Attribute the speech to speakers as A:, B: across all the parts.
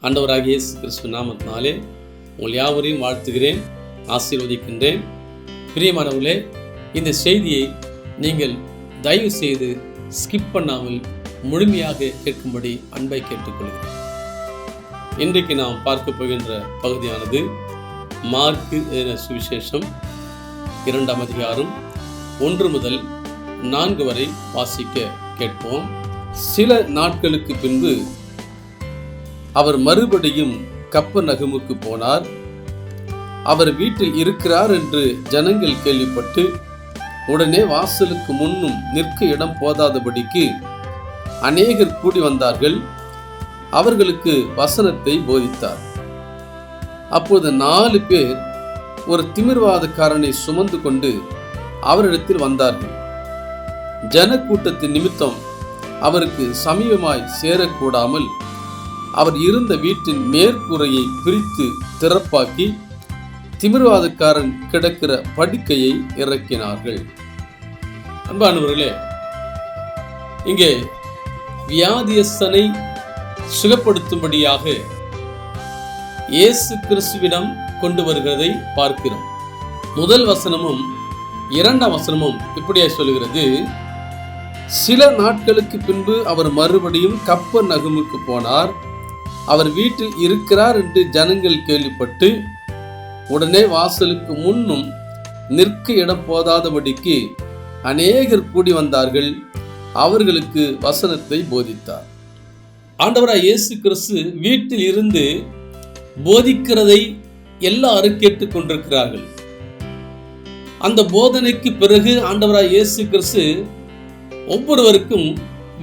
A: ஆண்டவராகிய இயேசு கிறிஸ்து நாமத்தினாலே உங்கள் யாவரையும் வாழ்த்துகிறேன், ஆசீர்வதிக்கின்றேன். பிரியமானவர்களே, இந்த செய்தியை நீங்கள் தயவு செய்து ஸ்கிப் பண்ணாமல் முழுமையாக கேட்கும்படி அன்பை கேட்டுக்கொள்கிறேன். இன்றைக்கு நாம் பார்க்க போகின்ற பகுதியானது மார்க்கு சுவிசேஷம் 2ஆம் அதிகாரம் 1 முதல் 4 வரை வாசிக்க கேட்போம். சில நாட்களுக்கு பின்பு அவர் மறுபடியும் கப்பர்நகமுக்கு போனார். அவர் வீட்டில் இருக்கிறார் என்று ஜனங்கள் கேள்விப்பட்டு உடனே வாசலுக்கு முன்னும் நிற்க இடம் போதாதபடிக்கு அநேகர் கூடி வந்தார்கள். அவர்களுக்கு வசனத்தை போதித்தார். அப்போது 4 பேர் ஒரு திமிர்வாதக்காரனை சுமந்து கொண்டு அவரிடத்தில் வந்தார்கள். ஜனக்கூட்டத்தின் நிமித்தம் அவருக்கு சமீபமாய் சேரக்கூடாமல் அவர் இருந்த வீட்டின் மேற்கூரையை பிரித்து திறப்பாக்கி திமிர்வாதக்காரன் கிடக்கிற படுக்கையை இறக்கினார்கள். அன்பானவர்களே, இங்கே வியாதியஸ்தனை சுகப்படுத்தும்படியாக இயேசு கிறிஸ்துவிடம் கொண்டு வருகிறதை பார்க்கிறோம். முதல் வசனமும் 2ஆம் வசனமும் இப்படியே சொல்கிறது, சில நாட்களுக்கு பின்பு அவர் மறுபடியும் கப்பர்நகமுக்கு போனார். அவர் வீட்டில் இருக்கிறார் என்று ஜனங்கள் கேள்விப்பட்டு உடனே வாசலுக்கு முன்னும் நிற்க இடம் போதாதபடிக்கு அநேகர் கூடி வந்தார்கள். அவர்களுக்கு வசனத்தை போதித்தார். ஆண்டவராய் இயேசு கிறிஸ்து வீட்டில் இருந்து போதிக்கிறதை எல்லாரும் கேட்டுக்கொண்டிருக்கிறார்கள். அந்த போதனைக்கு பிறகு ஆண்டவராய் இயேசு கிறிஸ்து ஒவ்வொருவருக்கும்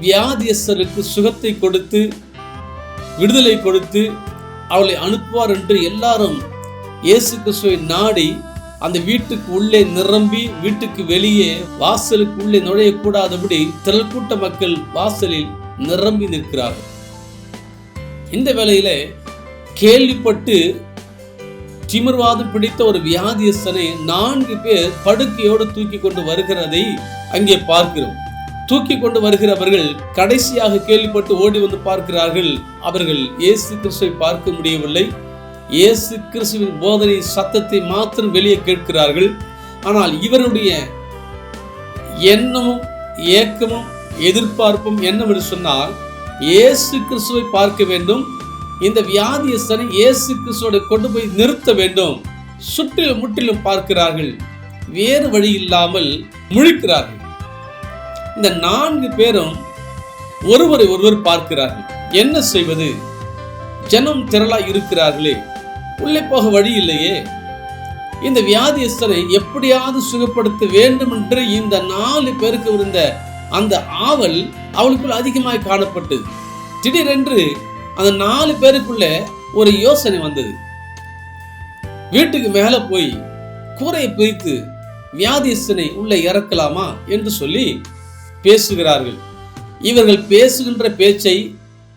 A: வியாதியஸ்தருக்கு சுகத்தை கொடுத்து விடுதலை கொடுத்து அவளை அனுப்புவார் என்று எல்லாரும் இயேசு கிறிஸ்துவை நாடி அந்த வீட்டுக்கு உள்ளே நிரம்பி வீட்டுக்கு வெளியே வாசலுக்கு உள்ளே நுழையக்கூடாதபடி திரள் கூட்ட மக்கள் வாசலில் நிரம்பி நிற்கிறார்கள். இந்த வேளையில கேள்விப்பட்டு திமிர்வாதம் பிடித்த ஒரு வியாதியஸ்தனை 4 பேர் படுக்கையோடு தூக்கி கொண்டு வருகிறதை அங்கே பார்க்கிறோம். தூக்கி கொண்டு வருகிறவர்கள் கடைசியாக கேள்விப்பட்டு ஓடி வந்து பார்க்கிறார்கள். அவர்கள் இயேசு கிறிஸ்துவை பார்க்க முடியவில்லை. இயேசு கிறிஸ்துவின் போதனை சத்தத்தை மாத்திரம் வெளியே கேட்கிறார்கள். ஆனால் இவருடைய எண்ணமும் ஏக்கமும் எதிர்பார்ப்பும் என்னவென்று சொன்னால், இயேசு கிறிஸ்துவை பார்க்க வேண்டும், இந்த வியாதியஸ்தனை இயேசு கிறிஸ்துவோட கொண்டு போய் நிறுத்த வேண்டும். சுற்றிலும் முற்றிலும் பார்க்கிறார்கள். வேறு வழி இல்லாமல் முழிக்கிறார்கள். இந்த 4 பேரும் ஒருவரை ஒருவர் பார்க்கிறார்கள். என்ன செய்வது? ஜனம் திரளா இருக்கிறார்களே, உள்ளே போக வழி இல்லையே. இந்த வியாதியஸ்தனை எப்படியாவது சுகப்படுத்த வேண்டும் என்று இந்த 4 பேருக்கு இருந்த அந்த ஆவல் அவளுக்குள் அதிகமாக காணப்பட்டது. திடீரென்று அந்த 4 பேருக்குள்ள ஒரு யோசனை வந்தது. வீட்டுக்கு மேல போய் கூரையை பிரித்து வியாதியஸ்தனை உள்ளே இறக்கலாமா என்று சொல்லி பேசுகிறார்கள். இவர்கள் பேசுகின்ற பேச்சை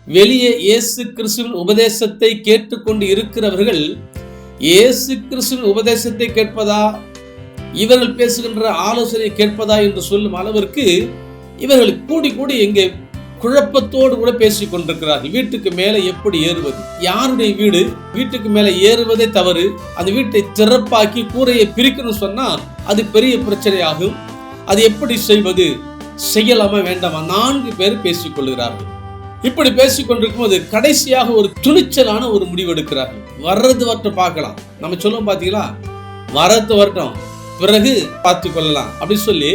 A: வெளியே இயேசு கிறிஸ்துவின் உபதேசத்தை கேட்டுக்கொண்டு இருக்கிறவர்கள் இயேசு கிறிஸ்துவின் உபதேசத்தை கேட்பதா, இவர்கள் பேசுகின்ற ஆலோசனை கேட்பதா என்று சொல்லும் அளவிற்கு இவர்கள் கூடி கூடி எங்கே குழப்பத்தோடு கூட பேசிக் கொண்டிருக்கிறார்கள். வீட்டுக்கு மேலே எப்படி ஏறுவது? யாருடைய வீடு? வீட்டுக்கு மேலே ஏறுவதே தவறு. அந்த வீட்டை திறப்பாக்கி கூரையை பிரிக்கணும் சொன்னா அது பெரிய பிரச்சனையாகும். அது எப்படி செய்வது? செய்யலாமா வேண்டாமா? 4 பேர் பேசிக் கொள்கிறார்கள். இப்படி பேசிக் கொண்டிருக்கும் போது கடைசியாக ஒரு துணிச்சலான ஒரு முடிவு எடுக்கிறார்கள். வர்றது வரட்டும் பார்க்கலாம். நம்ம சொல்லுவோம் பாத்தீங்களா, வரது வரட்டும் பிறகு பார்த்து கொள்ளலாம் அப்படி சொல்லி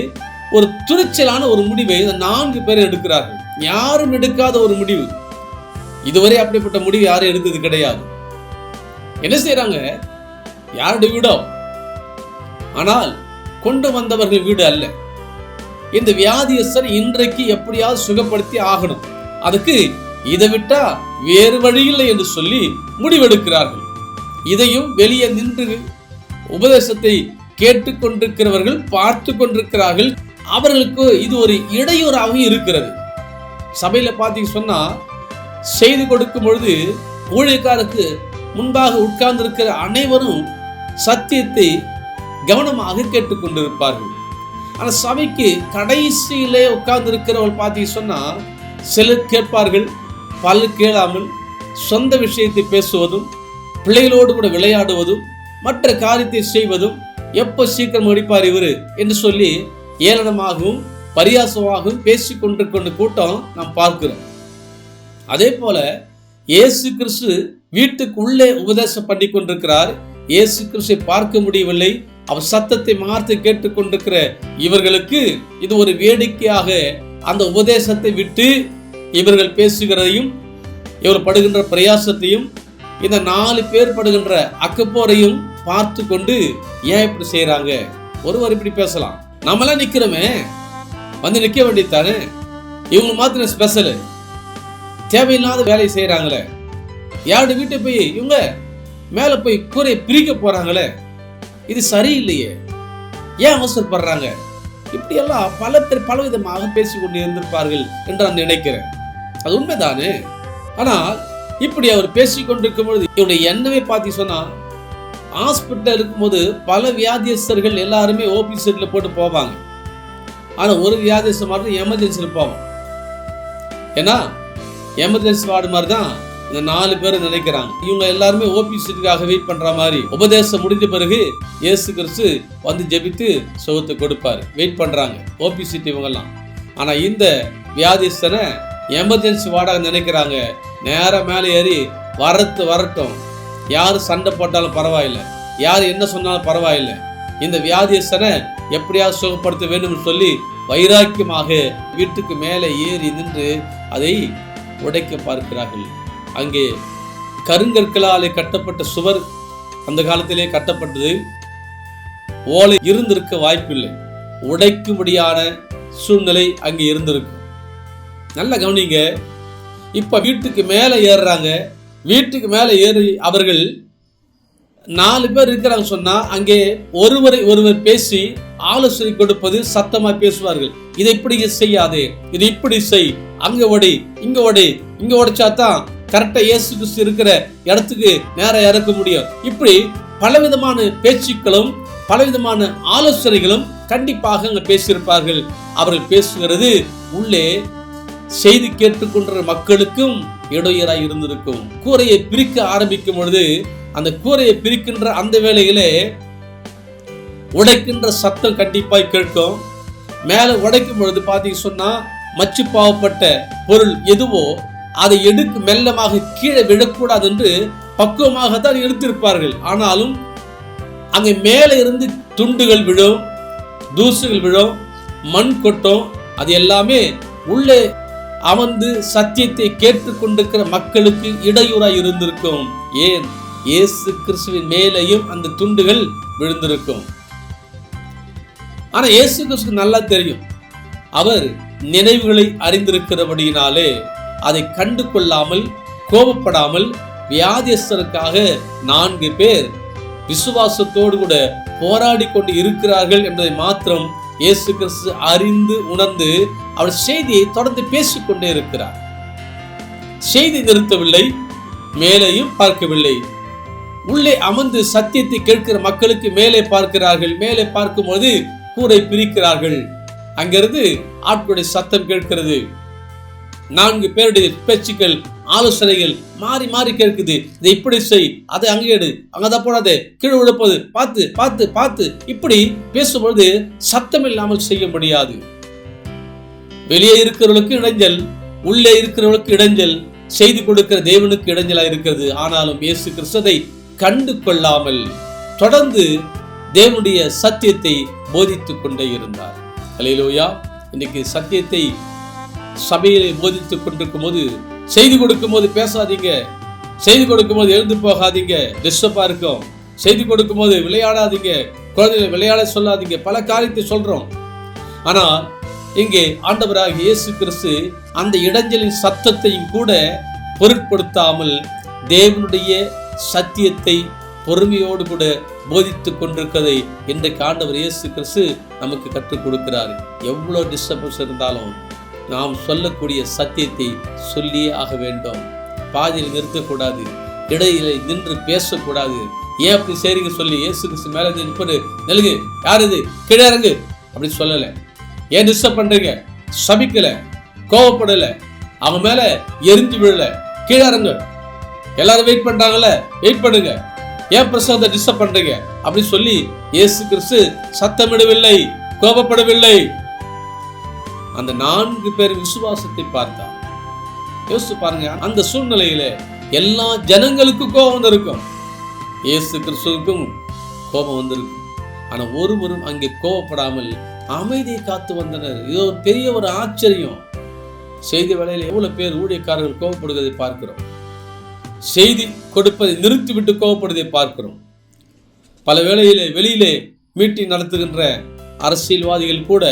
A: ஒரு துணிச்சலான ஒரு முடிவை 4 பேர் எடுக்கிறார்கள். யாரும் எடுக்காத ஒரு முடிவு. இதுவரை அப்படிப்பட்ட முடிவு யாரும் எடுத்தது கிடையாது. என்ன செய்யறாங்க? யாருடைய வீடோ, ஆனால் கொண்டு வந்தவர்கள் வீடு அல்ல. இந்த வியாதியஸ்தர் இன்றைக்கு எப்படியாவது சுகப்படுத்தி ஆகணும், அதுக்கு இதை விட்டா வேறு வழி இல்லை என்று சொல்லி முடிவெடுக்கிறார்கள். இதையும் வெளியே நின்று உபதேசத்தை கேட்டுக்கொண்டிருக்கிறவர்கள் பார்த்து கொண்டிருக்கிறார்கள். அவர்களுக்கு இது ஒரு இடையூறாக இருக்கிறது. சபையில பார்த்தீங்க சொன்னா செய்து கொடுக்கும் பொழுது ஊழியக்காரருக்கு முன்பாக உட்கார்ந்து இருக்கிற அனைவரும் சத்தியத்தை கவனமாக கேட்டுக்கொண்டிருப்பார்கள். ஆனால் சபைக்கு கடைசியிலே உட்கார்ந்து இருக்கிறவர்கள் பார்த்தீங்க சொன்னா சிலர் கேட்பார்கள், பலர் கேளாமல், சொந்த விஷயத்தை பேசுவதும், பிள்ளைகளோடு கூட விளையாடுவதும், மற்ற காரியத்தை செய்வதும், எப்போ சீக்கிரம் முடிப்பார் இவரு என்று சொல்லி ஏளனமாகவும் பரியாசமாகவும் பேசிக் கொண்டிருக்கின்ற கூட்டம் நாம் பார்க்கிறோம். அதே போல இயேசு கிறிஸ்து வீட்டுக்கு உள்ளே உபதேசம் பண்ணி கொண்டிருக்கிறார். இயேசு கிறிஸ்துவை பார்க்க முடியவில்லை. அவர் சத்தத்தை மாற்றி கேட்டுக்கொண்டிருக்கிற இவர்களுக்கு இது ஒரு வேடிக்கையாக அந்த உபதேசத்தை விட்டு இவர்கள் பேசுகிறதையும், இவர் படுகின்ற பிரயாசத்தையும், இந்த 4 பேர் படுகின்ற அக்கப்போரையும் பார்த்து கொண்டு ஏன் இப்படி செய்யறாங்க? ஒருவர் இப்படி பேசலாம், நம்மளாம் நிக்கிறோமே, வந்து நிக்க வேண்டியதானே, இவங்க மாத்திரம் ஸ்பெஷலு, தேவையில்லாத வேலையை செய்யறாங்களே, யாருடைய வீட்டை போய் இவங்க மேல போய் கூரையை பிரிக்க போறாங்களே, இது சரியில்லையே, ஏன் அவசரப்படுறாங்க? இப்படியெல்லாம் பல பேர் பலவிதமாக பேசிக்கொண்டு இருந்திருப்பார்கள் என்று நான் நினைக்கிறேன். அது உண்மைதானே. ஆனால் இப்படி அவர் பேசிக்கொண்டிருக்கும் பொழுது இவருடைய எண்ணமே பார்த்து சொன்னா, ஹாஸ்பிட்டல் இருக்கும்போது பல வியாதியஸ்தர்கள் எல்லாருமே ஓபி செட்ல போட்டு போவாங்க. ஆனா ஒரு வியாதியஸ்தர் மட்டும் எமர்ஜென்சியில் போவான். ஏன்னா எமர்ஜென்சி வார்டு மாதிரி தான் இந்த 4 பேர் நினைக்கிறாங்க. இவங்க எல்லாருமே ஓபி சீட்டுக்காக வெயிட் பண்ற மாதிரி. உபதேசம் முடிஞ்ச பிறகு இயேசு கிறிஸ்து வந்து ஜெபித்து சுகத்தை கொடுப்பாரு. வெயிட் பண்றாங்க ஓபி சீட் இவங்கெல்லாம். ஆனா இந்த வியாதிஸ்தனை எமர்ஜென்சி வார்டாக நினைக்கிறாங்க. நேரம் மேலே ஏறி வரட்டும், யாரு சண்டை போட்டாலும் பரவாயில்லை, யாரு என்ன சொன்னாலும் பரவாயில்லை, இந்த வியாதிஸ்தனை எப்படியாவது சுகப்படுத்த வேண்டும் சொல்லி வைராக்கியமாக வீட்டுக்கு மேலே ஏறி நின்று அதை உடைக்க பார்க்கிறார்கள். அங்கே கருங்கற்களாலே கட்டப்பட்ட சுவர் அந்த காலத்திலே கட்டப்பட்டது. ஓலை இருந்திருக்க வாய்ப்பில்லை. உடைக்கும்படியான சூழ்நிலை அங்கே இருந்திருக்கும். நல்ல கவனிங்க. இப்ப வீட்டுக்கு மேலே ஏறுறாங்க. வீட்டுக்கு மேலே ஏறி அவர்கள் 4 பேர் இருக்கிறாங்க சொன்னா, அங்கே ஒருவரை ஒருவர் பேசி ஆலோசனை கொடுப்பது, சத்தமா பேசுவார்கள். இதை இப்படி செய்யாதே, இது இப்படி செய், அங்க ஓடி இங்க ஓடி, இங்க உடைச்சாதான் கரெக்டா இயேசு கிறிஸ்து இருக்கிற இடத்துக்கு நேரம் இறக்க முடியும். இப்படி பலவிதமான பேச்சுக்களும் பலவிதமான ஆலோசனைகளும் கண்டிப்பாக அங்க பேசியிருப்பார்கள். அவர்கள் பேசுகிறது உள்ளே செய்தி கேட்டுக்கொண்ட மக்களுக்கும் இடையூறாய் இருந்திருக்கும். கூரையை பிரிக்க ஆரம்பிக்கும் பொழுது அந்த கூரையை பிரிக்கின்ற அந்த வேளையிலே உடைக்கின்ற சத்தம் கண்டிப்பாய் கேட்கும். மேல உடைக்கும் பொழுது பாத்தீங்க சொன்னா, மச்சு பாவப்பட்ட பொருள் எதுவோ அதை எடுக்க மெல்லமாக கீழே விடக்கூடாது என்று பக்குவமாகத்தான் எடுத்திருப்பார்கள். ஆனாலும் அங்கே மேலே இருந்து துண்டுகள் விழும், தூசுகள் விழும், மண் கொட்டும். அது எல்லாமே உள்ளே அமர்ந்து சத்தியத்தை கேட்டுக்கொண்டிருக்கிற மக்களுக்கு இடையூறாய் இருந்திருக்கும். ஏன்? இயேசு கிறிஸ்துவின் மேலேயும் அந்த துண்டுகள் விழுந்திருக்கும். ஆனா இயேசு கிறிஸ்துவுக்கு நல்லா தெரியும். அவர் நினைவுகளை அறிந்திருக்கிறபடியினாலே அதை கண்டு கொள்ளாமல் கோபப்படாமல் வியாதியஸ்தருக்காக 4 பேர் விசுவாசத்தோடு கூட போராடி கொண்டு இருக்கிறார்கள் என்பதை மாத்திரம் இயேசு கிறிஸ்து அறிந்து உணர்ந்து அவர் செய்தியை தொடர்ந்து பேசிக்கொண்டே இருக்கிறார். செய்தி நிறுத்தவில்லை, மேலேயும் பார்க்கவில்லை. உள்ளே அமர்ந்து சத்தியத்தை கேட்கிற மக்களுக்கு மேலே பார்க்கிறார்கள். மேலே பார்க்கும்போது கூரை பிரிக்கிறார்கள். அங்கிருந்து ஆட்களுடைய சத்தம் கேட்கிறது. 4 பேருடைய பேச்சுக்கள், ஆலோசனைகள் மாறி மாறி கேட்குது. இதை இப்படி செய், அதை அங்கே எடு, அங்கதான் போடாதே, கீழே விழுப்பது, பார்த்து பார்த்து பார்த்து இப்படி பேசும்பொழுது சத்தம் இல்லாமல் செய்ய முடியாது. வெளியே இருக்கிறவர்களுக்கு இடைஞ்சல், உள்ளே இருக்கிறவர்களுக்கு இடைஞ்சல், செய்தி கொடுக்கிற தேவனுக்கு இடைஞ்சலா இருக்கிறது. ஆனாலும் இயேசு கிறிஸ்துவை கண்டு கொள்ளாமல் தொடர்ந்து தேவனுடைய சத்தியத்தை போதித்துக் கொண்டே இருந்தார். அல்லேலூயா. இன்னைக்கு சத்தியத்தை சபையிலே போதித்துக் கொண்டிருக்கும் போது, செய்தி கொடுக்கும் போது பேசாதீங்க, செய்தி கொடுக்கும் போது எழுந்து போகாதீங்க, டிஸ்டர்பா இருக்கும், செய்தி கொடுக்கும் போது விளையாடாதீங்க, குழந்தைகளை விளையாட சொல்லாதீங்க, பல காரியத்தை சொல்றோம். ஆனா இங்கே ஆண்டவராகிய இயேசு கிறிஸ்து அந்த இடைஞ்சலின் சத்தத்தையும் கூட பொருட்படுத்தாமல் தேவனுடைய சத்தியத்தை பொறுமையோடு கூட போதித்துக் கொண்டிருக்கிறதை இன்றைக்கு ஆண்டவர் இயேசு கிறிஸ்து நமக்கு கற்றுக் கொடுக்கிறார். எவ்வளவு டிஸ்டர்பன்ஸ் இருந்தாலும் நாம் சொல்லக்கூடிய சத்தியத்தை சொல்லியே ஆக வேண்டும். பாதியில் நிறுத்தக்கூடாது, இடையில நின்று பேசக்கூடாது. ஏன் அப்படி செய்றீங்க சொல்லி இயேசு கிறிஸ்து மேலே நிற்பது, நெலுங்கு, யார் இது, கீழே இறங்கு அப்படி சொல்லலை. ஏன் டிஸ்டர்ப் பண்றீங்க? சபிக்கல, கோவப்படல, அவங்க மேல எரிஞ்சு விழல, கீழே இறங்கு, எல்லாரும் வெயிட் பண்றாங்கல்ல, வெயிட் பண்ணுங்க, ஏன் பிரசாதத்தை டிஸ்டர்ப் பண்றீங்க அப்படின்னு சொல்லி இயேசு கிறிஸ்து சத்தமிடவில்லை, கோபப்படவில்லை. அந்த 4 பேர் விசுவாசத்தை பார்த்தார். யோசிச்சு பாருங்க, அந்த சூழ்நிலையில எல்லா ஜனங்களுக்கும் கோபம் வந்திருக்கும், இயேசு கிறிஸ்துவுக்கும் கோபம் வந்திருக்கும். ஆனா ஒருவரும் அங்கே கோபப்படாமல் அமைதியை காத்து வந்தனர். இது ஒரு பெரிய ஒரு ஆச்சரியம். செய்தி வேளையில எவ்வளவு பேர் ஊழியக்காரர்கள் கோபப்படுவதை பார்க்கிறோம். செய்தி கொடுப்பதை நிறுத்திவிட்டு கோபப்படுவதை பார்க்கிறோம். பல வேளையிலே வெளியிலே மீட்டிங் நடத்துகின்ற அரசியல்வாதிகள் கூட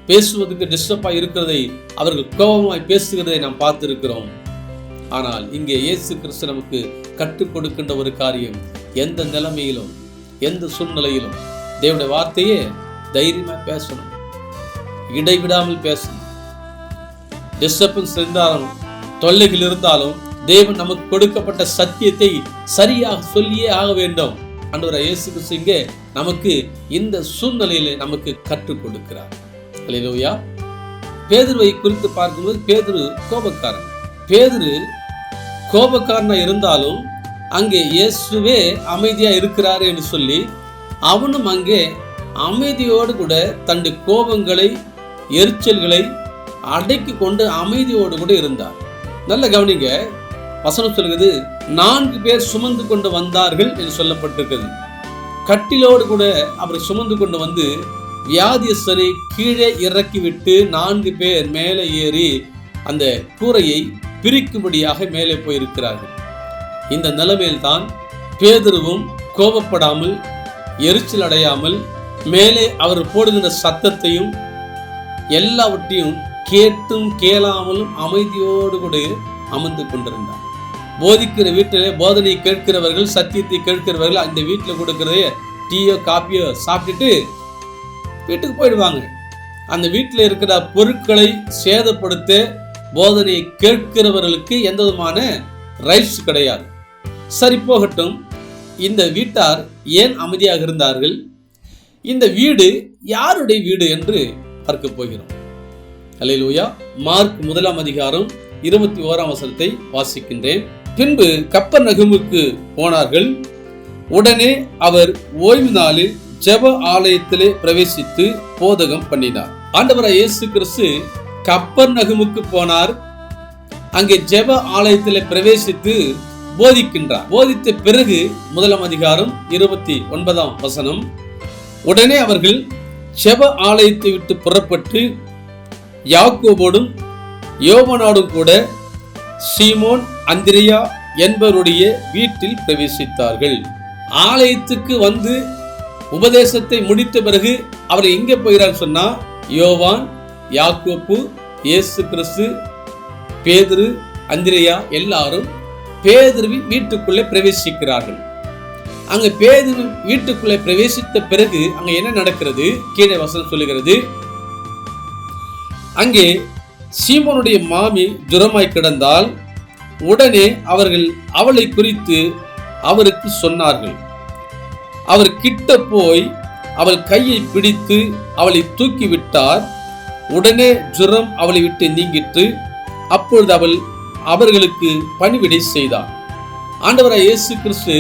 A: பேசுவதற்கு டிஸ்டர்பாக இருக்கிறதை, அவர்கள் கோபமாய் பேசுகிறதை நாம் பார்த்திருக்கிறோம். ஆனால் இங்கே இயேசு கிறிஸ்து நமக்கு கற்றுக் கொடுக்கின்ற ஒரு காரியம், எந்த நிலைமையிலும் எந்த சூழ்நிலையிலும் தேவனுடைய வார்த்தையே தைரியமா பேசணும், இடைவிடாமல் பேசணும். டிஸ்டர்பன்ஸ் இருந்தாலும் தொல்லைகள் இருந்தாலும் தேவன் நமக்கு கொடுக்கப்பட்ட சத்தியத்தை சரியாக சொல்லியே ஆக வேண்டும். ஆண்டவராகிய இயேசு கிறிஸ்து இங்கே நமக்கு இந்த சூழ்நிலையிலே நமக்கு கற்றுக் கொடுக்கிறார். அல்லேலூயா. பேதுருவை குறித்து பார்க்கும்போது பேதுரு கோபக்காரன். பேதுரு கோபக்காரனா இருந்தாலும் அங்கே இயேசுவே அமைதியா இருக்கிறாரு என்று சொல்லி அவனும் அங்கே அமைதியோடு கூட தன்னுடைய கோபங்களை எரிச்சல்களை அடக்கி கொண்டு அமைதியோடு கூட இருந்தார். நல்ல கவனிங்க, வசனம் சொல்கிறது 4 பேர் சுமந்து கொண்டு வந்தார்கள் என்று சொல்லப்பட்டிருக்கிறது. கட்டிலோடு கூட அவர் சுமந்து கொண்டு வந்து வியாதியஸ்தரை கீழே இறக்கிவிட்டு 4 பேர் மேலே ஏறி அந்த கூரையை பிரிக்கும்படியாக மேலே போயிருக்கிறார்கள். இந்த நிலைமையில் தான் பேதுருவும் கோபப்படாமல் எரிச்சல் அடையாமல் மேலே அவர் போடுகின்ற சத்தத்தையும் எல்லாவற்றையும் கேட்டும் கேளாமலும் அமைதியோடு கூட அமர்ந்து கொண்டிருந்தார். போதிக்கிற வீட்டிலே போதனை கேட்கிறவர்கள், சத்தியத்தை கேட்கிறவர்கள் அந்த வீட்டில் கொடுக்கிறதே டீயோ காப்பியோ சாப்பிட்டுட்டு வீட்டுக்கு போயிடுவாங்க. அந்த வீட்டில் இருக்கிற பொருட்களை சேதப்படுத்த போதனையை கேட்கிறவர்களுக்கு எந்த விதமான ரைட்ஸ் கிடையாது. சரி, போகட்டும். இந்த வீட்டார் ஏன் அமைதியாக இருந்தார்கள்? இந்த வீடு யாருடைய வீடு என்று பார்க்க போகிறோம். அல்லேலூயா. மார்க் 1 அதிகாரம் 21 வசனத்தை வாசிக்கின்றேன். பின்பு கப்பர்நகமுக்கு போனார்கள். உடனே அவர் ஓய்வு நாளில் ஜெப ஆலயத்திலே பிரவேசித்து போதகம் பண்ணினார். ஆண்டவராகிய இயேசு கிறிஸ்து கப்பர்நகமுக்கு போனார். அங்கே ஜெப ஆலயத்திலே பிரவேசித்து போதிக்கின்றார். போதித்த பிறகு 1 அதிகாரம் 29 வசனம், உடனே அவர்கள் ஜெப ஆலயத்தை விட்டு புறப்பட்டு யாக்கோபோடும் யோவானோடும் கூட சீமோன் அந்திரேயா என்பவருடைய வீட்டில் பிரவேசித்தார்கள். ஆலயத்துக்கு வந்து உபதேசத்தை முடித்த பிறகு அவர் எங்கே போகிறார் சொன்னா, யோவான், யாக்கோப்பு, இயேசு கிறிஸ்து, பேதுரு, அந்திரேயா எல்லாரும் பேதுருவின் வீட்டுக்குள்ளே பிரவேசிக்கிறார்கள். அங்க பேதுரு வீட்டுக்குள்ளே பிரவேசித்த பிறகு அங்க என்ன நடக்கிறது? கீழே வசனம் சொல்லுகிறது, அங்கே சீமோனுடைய மாமி ஜுரமாய் கிடந்தால் உடனே அவர்கள் அவளை குறித்து அவருக்கு சொன்னார்கள். அவர் கிட்ட போய் அவள் கையை பிடித்து அவளை தூக்கி விட்டார். உடனே ஜுரம் அவளை விட்டு நீங்கிற்று. அப்பொழுது அவள் அவர்களுக்கு பணிவிடை செய்தார். ஆண்டவராகிய இயேசு கிறிஸ்து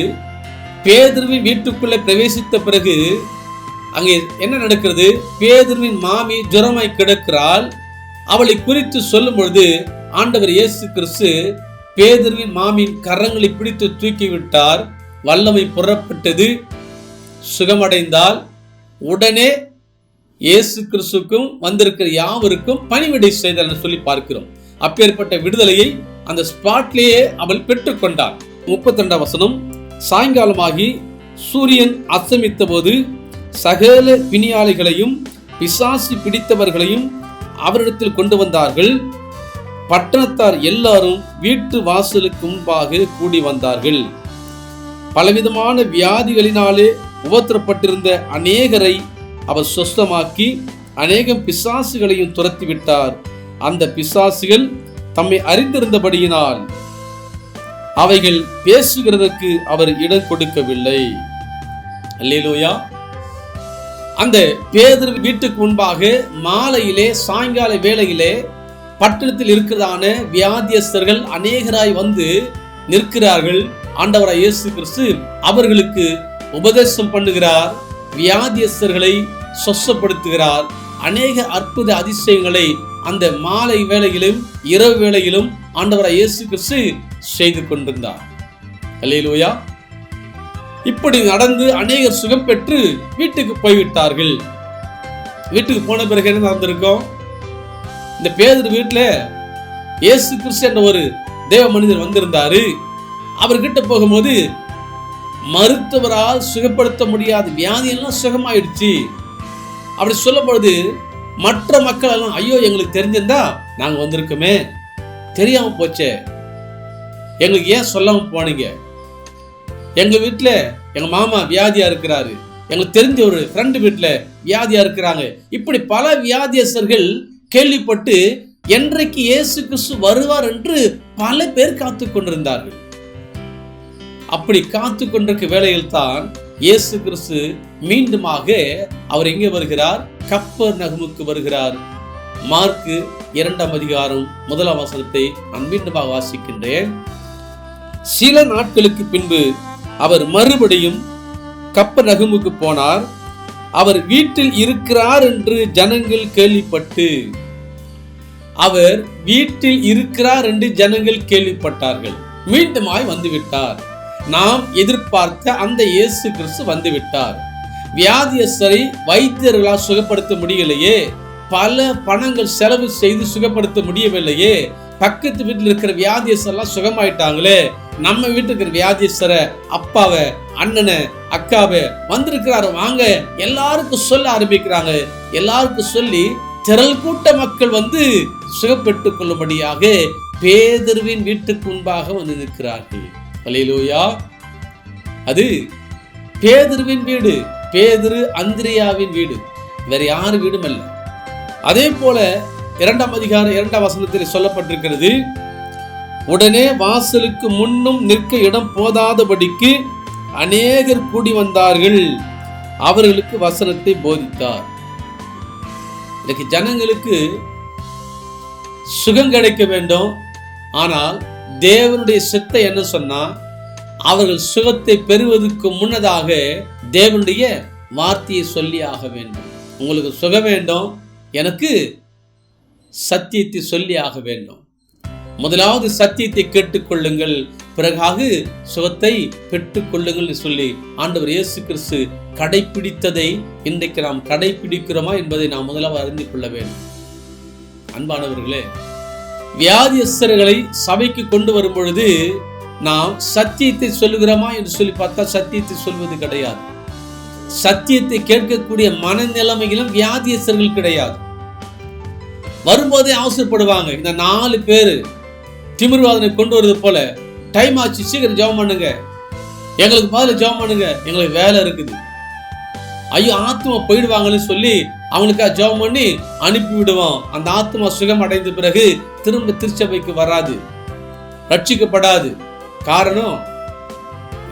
A: பேதுருவின் வீட்டுக்குள்ளே பிரவேசித்த பிறகு அங்கே என்ன நடக்கிறது? பேதுருவின் மாமி ஜுரமாய் கிடக்கிறாள். அவளை குறித்து சொல்லும் பொழுது ஆண்டவர் இயேசு கிறிஸ்து பேதுருவின் மாமியின் கரங்களை பிடித்து தூக்கி விட்டார். வல்லமை புறப்பட்டது, சுகமடைந்தால் உடனே இயேசு கிறிஸ்துக்கும் வந்திருக்கிற யாவருக்கும் பணிவிடை செய்தார் சொல்லி பார்க்கிறோம். அப்பேற்பட்ட விடுதலையை அந்த ஸ்பாட்லேயே அவள் பெற்றுக்கொண்டாள். 32 வசனம், சாயங்காலமாகி சூரியன் அஸ்தமித்த போது சகல பிணியாளிகளையும் பிசாசு பிடித்தவர்களையும் அவரிடத்தில் கொண்டு வந்தார்கள். பட்டணத்தார் எல்லாரும் வீட்டு வாசலுக்கு முன்பாக கூடி வந்தார்கள். பலவிதமான வியாதிகளினாலே உபத்திரப்பட்டிருந்த அநேகரை அவர் சுஸ்தமாக்கி அநேகம் பிசாசுகளையும் துரத்தி விட்டார். அந்த பிசாசுகள் தம்மை அறிந்திருந்தபடியினால் அவைகள் பேசுகிறதற்கு அவர் இடம் கொடுக்கவில்லை. அல்லேலூயா. அந்த பேதுரு வீட்டுக்கு முன்பாக மாலையிலே சாயங்கால வேளையிலே பட்டணத்தில் இருக்கிறதான வியாதியஸ்தர்கள் அநேகராய் வந்து நிற்கிறார்கள். ஆண்டவராய் இயேசு கிறிஸ்து அவர்களுக்கு உபதேசம் பண்ணுகிறார், வியாதியஸ்தர்களை சொஸ்தப்படுத்துகிறார். அநேக அற்புத அதிசயங்களை அந்த மாலை வேளையிலும் இரவு வேளையிலும் ஆண்டவராய் இயேசு கிறிஸ்து செய்து கொண்டிருந்தார். அல்லேலூயா. இப்படி நடந்து அநேகர் சுகம் பெற்று வீட்டுக்கு போய்விட்டார்கள். வீட்டுக்கு போன பிறகு என்ன நடந்திருக்கும்? இந்த பேதுரு வீட்டுல இயேசு கிறிஸ்து என்ற ஒரு தேவ மனிதர் வந்திருந்தாரு. அவர்கிட்ட போகும்போது மருத்துவரால் சுகப்படுத்த முடியாத வியாதியெல்லாம் சுகமாயிடுச்சு அப்படி சொல்லும் பொழுது மற்ற மக்கள் எல்லாம், ஐயோ எங்களுக்கு தெரிஞ்சிருந்தா நாங்க வந்திருக்கோமே, தெரியாம போச்சே, எங்களுக்கு ஏன் சொல்லாம போனீங்க, எங்க வீட்டுல எங்க மாமா வியாதியா இருக்கிறாரு, எங்களுக்கு தெரிஞ்ச ஒரு ஃப்ரெண்டு வீட்டுல வியாதியா இருக்கிறாங்க. இப்படி பல வியாதியஸ்தர்கள் கேள்விப்பட்டு என்றைக்கு இயேசு கிறிஸ்து வருவார் என்று பல பேர் காத்து கொண்டிருந்தார்கள். அப்படி காத்து கொண்டிருக்க வேளையில் தான் இயேசு கிறிஸ்து மீண்டுமாக அவர் எங்கே வருகிறார்? கப்பர்நகமுக்கு வருகிறார். மார்க்கு 2ஆம் அதிகாரம் 1ஆம் வசனத்தை நான் மீண்டுமாக வாசிக்கின்றேன். சில நாட்களுக்கு பின்பு அவர் மறுபடியும் கப்பர்நகமுக்கு போனார். அவர் வீட்டில் இருக்கிறார் என்று ஜனங்கள் கேள்விப்பட்டு, அவர் வீட்டில் இருக்கிறார் என்று ஜனங்கள் கேள்விப்பட்டார்கள். மீண்டுமாய் வந்துவிட்டார். நாம் எதிர்பார்த்த அந்த இயேசு கிறிஸ்து வந்துவிட்டார். வியாதியஸ்தரை வைத்தியர்களால் சுகப்படுத்த முடியலையே, பல பணங்கள் செலவு செய்து சுகப்படுத்த முடியவில்லையே, பக்கத்து வீட்டில் இருக்கிற வியாதியஸ்தரெல்லாம் சுகமாயிட்டாங்களே, நம்ம வீட்டுக்கு இருக்கிற வியாதியஸ்தரை, அப்பாவை, அண்ணனை, அக்காவை வந்திருக்கிறாரு வாங்க எல்லாருக்கும் சொல்ல ஆரம்பிக்கிறாங்க. எல்லாருக்கும் சொல்லி திரள் கூட்ட மக்கள் வந்து சுகப்பெற்றுக் கொள்ளும்படியாக பேதுருவின் வீட்டுக்கு முன்பாக வந்து நிற்கிறார்கள். அல்லேலூயா. அது பேதுருவின் வீடு, பேதுரு அந்திரேயாவின் வீடு, வேற யாரு வீடும் அல்ல. அதே போல 2ஆம் அதிகாரம் 2ஆம் வசனத்தில் சொல்லப்பட்டிருக்கிறது, உடனே வாசலுக்கு முன்னும் நிற்க இடம் போதாதபடிக்கு அநேகர் கூடி வந்தார்கள். அவர்களுக்கு வசனத்தை போதித்தார். இன்னைக்கு ஜனங்களுக்கு சுகம் கிடைக்க வேண்டும். ஆனால் தேவனுடைய சித்தம் என்ன சொன்னா, அவர்கள் சுகத்தை பெறுவதற்கு முன்னதாக தேவனுடைய வார்த்தையை சொல்லி ஆக வேண்டும். உங்களுக்கு சுகம் வேண்டும், எனக்கு சத்தியத்தை சொல்லி ஆக வேண்டும். முதலாவது சத்தியத்தை கேட்டுக்கொள்ளுங்கள், பிறகாக சுகத்தை பெற்றுக் கொள்ளுங்கள் சொல்லி ஆண்டவர் இயேசு கிறிஸ்து கடைபிடித்ததை இன்றைக்கு நாம் கடைபிடிக்கிறோமா என்பதை நாம் முதலாவது அறிந்து கொள்ள வேண்டும். அன்பானவர்களே, வியாதியஸ்தர்களை சபைக்கு கொண்டு வரும் பொழுது நாம் சத்தியத்தை சொல்லுகிறோமா என்று சொல்லி பார்த்தா சத்தியத்தை சொல்வது கிடையாது. சத்தியத்தை கேட்கக்கூடிய மனநிலைமைகளும் வியாதியஸ்தர்கள் கிடையாது. வரும்போதே அவசரப்படுவாங்க. இந்த 4 பேர் திமிர்வாதனை கொண்டு வருது போல, டைம் ஆச்சு, சீக்கிரம் ஜெபம் பண்ணுங்க, எங்களுக்கு பதில் ஜெபம் பண்ணுங்க, எங்களுக்கு வேலை இருக்குது, ஐயோ ஆத்மா போயிடுவாங்கன்னு சொல்லி அவங்களுக்காக ஜெபம் பண்ணி அனுப்பி விடுவோம். அந்த ஆத்மா சுகம் அடைந்த பிறகு திரும்ப திருச்சபைக்கு வராது, ரட்சிக்கப்படாது. காரணம்,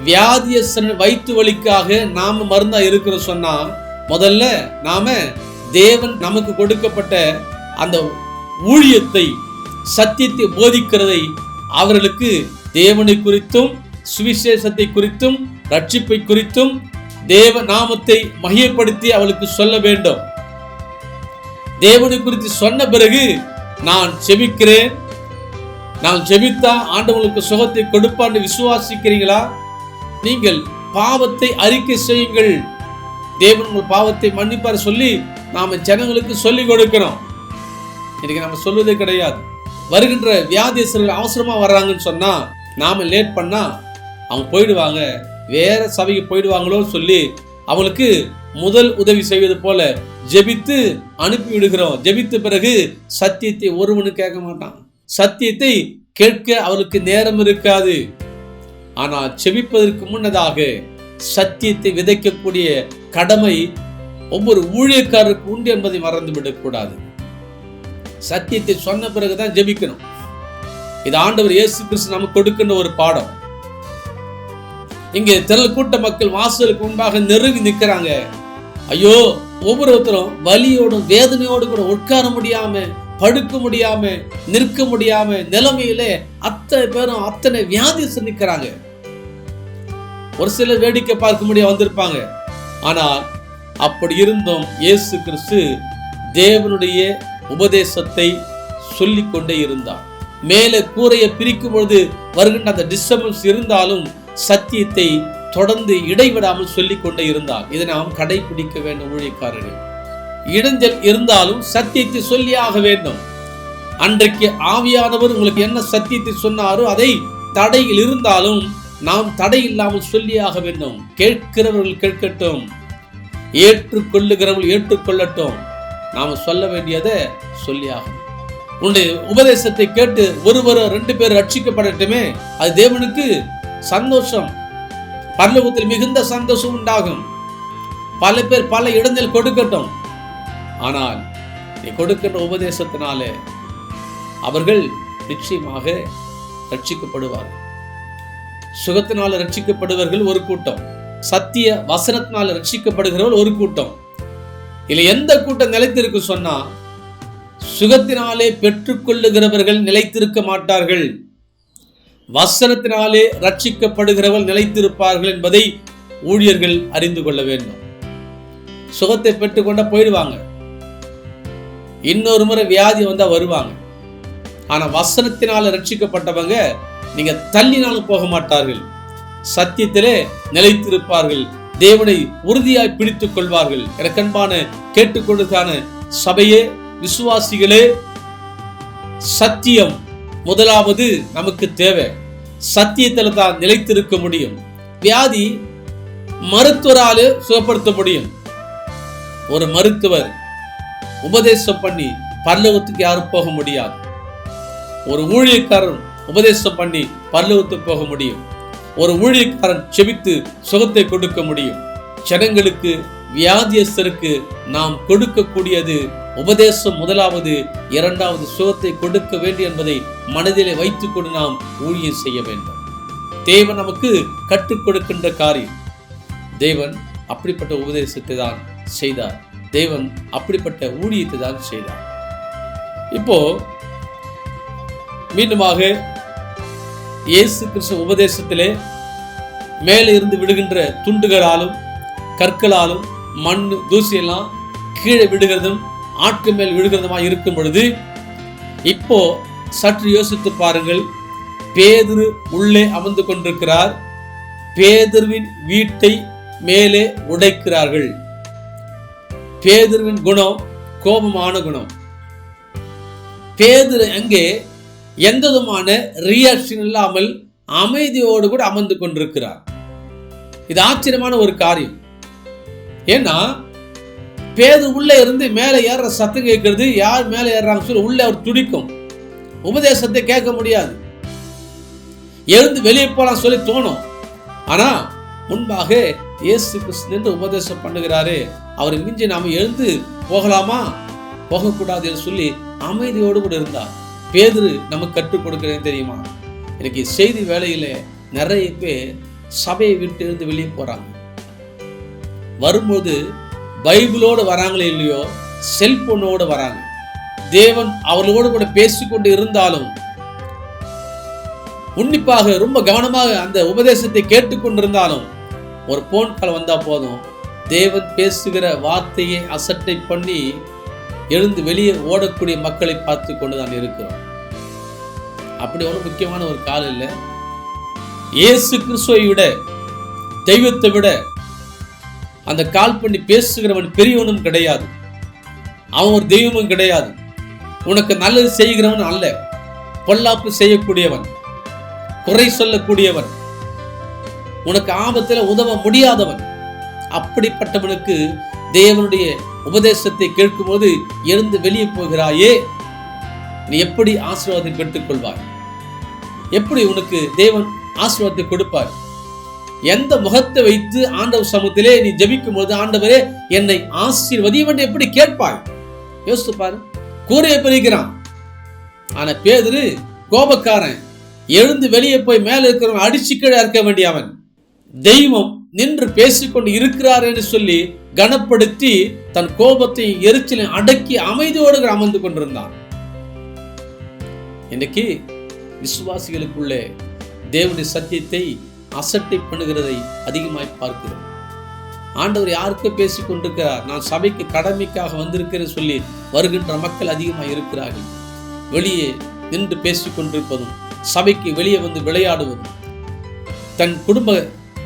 A: வியாதியஸ்தன் வயிற்று வலிக்காக நாம மருந்தா இருக்கிற சொன்னா, முதல்ல நாம தேவன் நமக்கு கொடுக்கப்பட்ட அந்த ஊழியத்தை, சத்தியத்தை போதிக்கிறதை அவர்களுக்கு தேவனை குறித்தும் சுவிசேஷத்தை குறித்தும் ரட்சிப்பை குறித்தும் தேவ நாமத்தை மகிமைப்படுத்தி அவளுக்கு சொல்ல வேண்டும். தேவனை குறித்து சொன்ன பிறகு நான் ஜெபிக்கிறேன், நான் ஜெபித்தா ஆண்டவனுக்கு சுகத்தை கொடுப்பான்னு விசுவாசிக்கிறீங்களா? நீங்கள் பாவத்தை அறிக்கை செய்யுங்கள், தேவன் உங்கள் பாவத்தை மன்னிப்பார் சொல்லி நாம ஜனங்களுக்கு சொல்லி கொடுக்கிறோம். இன்னைக்கு நம்ம சொல்வதே கிடையாது. வருகின்ற வியாதியஸ்தர்கள் அவசரமா வர்றாங்கன்னு சொன்னா, நாம லேட் பண்ணா அவங்க போயிடுவாங்க, வேற சபைக்கு போயிடுவாங்களோன்னு சொல்லி அவங்களுக்கு முதல் உதவி செய்வது போல ஜெபித்து அனுப்பி விடுகிறோம். ஜெபித்த பிறகு சத்தியத்தை ஒருவனு கேட்க மாட்டான், சத்தியத்தை கேட்க அவளுக்கு நேரம் இருக்காது. ஆனால் ஜெபிப்பதற்கு முன்னதாக சத்தியத்தை விதைக்கக்கூடிய கடமை ஒவ்வொரு ஊழியக்காரருக்கு உண்டு என்பதை மறந்து விடக்கூடாது. சத்தியத்தை சொன்ன பிறகுதான் ஜெபிக்கணும். இது ஆண்டவர் இயேசு கிறிஸ்து நமக்கு கொடுக்கின்ற ஒரு பாடம். இங்கே திரள் கூட்ட மக்கள் வாசலுக்கு முன்பாக நெருங்கி நிற்கிறாங்க. ஐயோ, ஒவ்வொருத்தரும் வலியோடும் வேதனையோடு கூட உட்கார முடியாம படுக்க முடியாம நிற்க முடியாம நிலைமையிலே அத்தனை பேரும் அத்தனை வியாதி சந்திக்கிறாங்க. ஒரு சிலர் வேடிக்கை பார்க்க முடிய வந்திருப்பாங்க. ஆனால் அப்படி இருந்தும் இயேசு கிறிஸ்து தேவனுடைய உபதேசத்தை சொல்லிக் கொண்டே இருந்தார். மேலே கூரையை பிரிக்கும் பொழுது வருகின்ற அந்த டிஸ்டர்பன்ஸ் இருந்தாலும் சத்தியத்தை தொடர்ந்து இடைவிடாமல் சொல்லிக் கொண்டே இருந்தார். இதை நாம் கடைபிடிக்க வேண்டும். ஊழியக்காரர்கள் இடைஞ்சல் இருந்தாலும் சத்தியத்தை சொல்லியாக வேண்டும். அன்றைக்கு ஆவியானவர் உங்களுக்கு என்ன சத்தியத்தை சொன்னாரோ அதை தடையில் இருந்தாலும் நாம் தடை இல்லாமல் சொல்லியாக வேண்டும். கேட்கிறவர்கள் கேட்கட்டும், ஏற்றுக்கொள்ளுகிறவர்கள் ஏற்றுக்கொள்ளட்டும். நாம் சொல்ல வேண்டியதை சொல்லியாகும். உன்னுடைய உபதேசத்தை கேட்டு ஒருவர் 2 பேர் ரட்சிக்கப்படட்டுமே, அது தேவனுக்கு சந்தோஷம். பரலோகத்தில் மிகுந்த சந்தோஷம் உண்டாகும். பல பேர் பல இடங்கள் கொடுக்கட்டும். ஆனால் நீ கொடுக்கின்ற உபதேசத்தினாலே அவர்கள் நிச்சயமாக ரட்சிக்கப்படுவார்கள். சுகத்தினால ரட்சிக்கப்படுவர்கள் ஒரு கூட்டம், சத்திய வசனத்தினால ரட்சிக்கப்படுகிறவர்கள் ஒரு கூட்டம். இல்லை எந்த கூட்டம் நிலைத்திருக்கு சொன்னா, சுகத்தினாலே பெற்றுக்கொள்ளுகிறவர்கள் நிலைத்திருக்க மாட்டார்கள், வசனத்தினாலே ரட்சிக்கப்படுகிறவர்கள் நிலைத்திருப்பார்கள் என்பதை ஊழியர்கள் அறிந்து கொள்ள வேண்டும். சுகத்தை பெற்றுக்கொண்ட போயிடுவாங்க, இன்னொரு முறை வியாதி வந்தா வருவாங்க. ஆனா வசனத்தினால ரட்சிக்கப்பட்டவங்க நீங்க தள்ளினாலும் போக மாட்டார்கள், சத்தியத்திலே நிலைத்திருப்பார்கள், தேவனை உறுதியாய் பிடித்துக் கொள்வார்கள். எனக்கன்பான கேட்டுக்கொண்டுதான சபையே, விசுவாசிகளே, சத்தியம் முதலாவது நமக்கு தேவை. சத்தியத்தில் தான் நிலைத்திருக்க முடியும். வியாதி மருத்துவராலே சுகப்படுத்த முடியும். ஒரு மருத்துவர் உபதேசம் பண்ணி பரலோகத்துக்கு யாரும் போக முடியாது. ஒரு ஊழியக்காரன் உபதேசம் பண்ணி பரலோகத்துக்கு போக முடியும். ஒரு ஊழியக்காரன் செபித்து சுகத்தை கொடுக்க முடியும். ஜனங்களுக்கு, வியாதியஸ்தருக்கு நாம் கொடுக்கக்கூடியது உபதேசம் முதலாவது, இரண்டாவது சுகத்தை கொடுக்க வேண்டும் என்பதை மனதிலே வைத்துக் கொண்டு நாம் ஊழியம் செய்ய வேண்டும். தேவன் நமக்கு கற்றுக் கொடுக்கின்ற காரியம். தேவன் அப்படிப்பட்ட உபதேசத்தை தான் செய்தார். தேவன் அப்படிப்பட்ட ஊழியத்தை தான் செய்தார். இப்போ மீண்டுமாக இயேசு கிறிஸ்து உபதேசத்திலே மேலே இருந்து விடுகின்ற துண்டுகளாலும் கற்களாலும் மண் தூசியெல்லாம் கீழே விடுகிறதும் ஆட்கு மேல் விடுகிறதுமாக இருக்கும் பொழுது, இப்போ சற்று யோசித்து பாருங்கள். பேதுரு உள்ளே அமர்ந்து கொண்டிருக்கிறார். பேதுருவின் வீட்டை மேலே உடைக்கிறார்கள். பேதுருவின் குணம் கோபமான குணம். பேதுரு அங்கே எந்த விதமான ரியாக்ஷன் இல்லாமல் அமைதியோடு கூட அமர்ந்து கொண்டிருக்கிறார். இது ஆச்சரியமான ஒரு காரியம். ஏன்னா பேதுரு உள்ளே இருந்து மேலே ஏற சத்தம் கேட்கிறது. யார் மேலே ஏறாங்க சொல்லி உள்ளே அவர் துடிக்கும். உபதேசத்தை கேட்க முடியாது. எழுந்து வெளியே போலாம் சொல்லி தோணும். ஆனா முன்பாக இயேசு கிறிஸ்து நின்று உபதேசம் பண்ணுகிறாரு. அவரை மிஞ்சி நாம எழுந்து போகலாமா, போகக்கூடாது என்று சொல்லி அமைதியோடு கூட இருந்தார். பேதுரு நமக்கு கற்றுக் கொடுக்கிறேன் தெரியுமா? எனக்கு செய்தி வேலையில நிறைய பேர் சபையை விட்டு இருந்து வெளியே போறாங்க. வரும்போது பைபிளோடு வராங்களே இல்லையோ, செல்போனோடு வராங்க. தேவன் அவர்களோடு கூட பேசிக்கொண்டு இருந்தாலும் உன்னிப்பாக ரொம்ப கவனமாக அந்த உபதேசத்தை கேட்டுக்கொண்டிருந்தாலும் ஒரு போன் கால் வந்தா போதும், தேவன் பேசுகிற வார்த்தையை அசட்டை பண்ணி எழுந்து வெளியே ஓடக்கூடிய மக்களை பார்த்து கொண்டுதான் இருக்கிறோம். அப்படி ஒரு முக்கியமான ஒரு கால் இல்லை. இயேசு கிறிஸ்துவை விட, தெய்வத்தை விட அந்த கால் பண்ணி பேசுகிறவன் பெரியவனும் கிடையாது, அவன் ஒரு தெய்வமும் கிடையாது. உனக்கு நல்லது செய்கிறவன் அல்ல, பொல்லாப்பு செய்யக்கூடியவன், குறை சொல்லக்கூடியவன், உனக்கு ஆபத்தில் உதவ முடியாதவன். அப்படிப்பட்டவனுக்கு தேவனுடைய உபதேசத்தை கேட்கும் போது எழுந்து வெளியே போகிறாயே, நீ எப்படி ஆசீர்வாதத்தை பெற்றுக் கொள்வாய்? எப்படி உனக்கு தேவன் ஆசீர்வாதத்தை கொடுப்பார்? எந்த முகத்தை வைத்து ஆண்டவர் சமூகத்திலே நீ ஜெபிக்கும் போது, ஆண்டவரே என்னை ஆசீர்வதியும் என்று எப்படி கேட்பாய்? யோசித்து பாரு. கூரையை பிரிக்கிறான். ஆனா பேதுரு கோபக்காரன், எழுந்து வெளியே போய் மேல இருக்கிறவன் அடிச்சு கீழே இருக்க வேண்டியவன். தெய்வம் நின்று பேசிக்கொண்டு இருக்கிறார் என்று சொல்லி கனப்படுத்தி தன் கோபத்தை எரிச்சலை அடக்கி அமைதியோடு அமர்ந்து கொண்டிருந்தான். இன்னைக்கு விசுவாசிகளுக்குள்ளே தேவனுடைய சத்தியத்தை அசட்டை பண்ணுகிறதை அதிகமாய் பார்க்கிறோம். ஆண்டவர் யாருக்கோ பேசிக் கொண்டிருக்கிறார், நான் சபைக்கு கடமைக்காக வந்திருக்கிறேன் சொல்லி வருகின்ற மக்கள் அதிகமாக இருக்கிறார்கள். வெளியே நின்று பேசிக் கொண்டிருப்பதும், சபைக்கு வெளியே வந்து விளையாடுவதும், தன் குடும்ப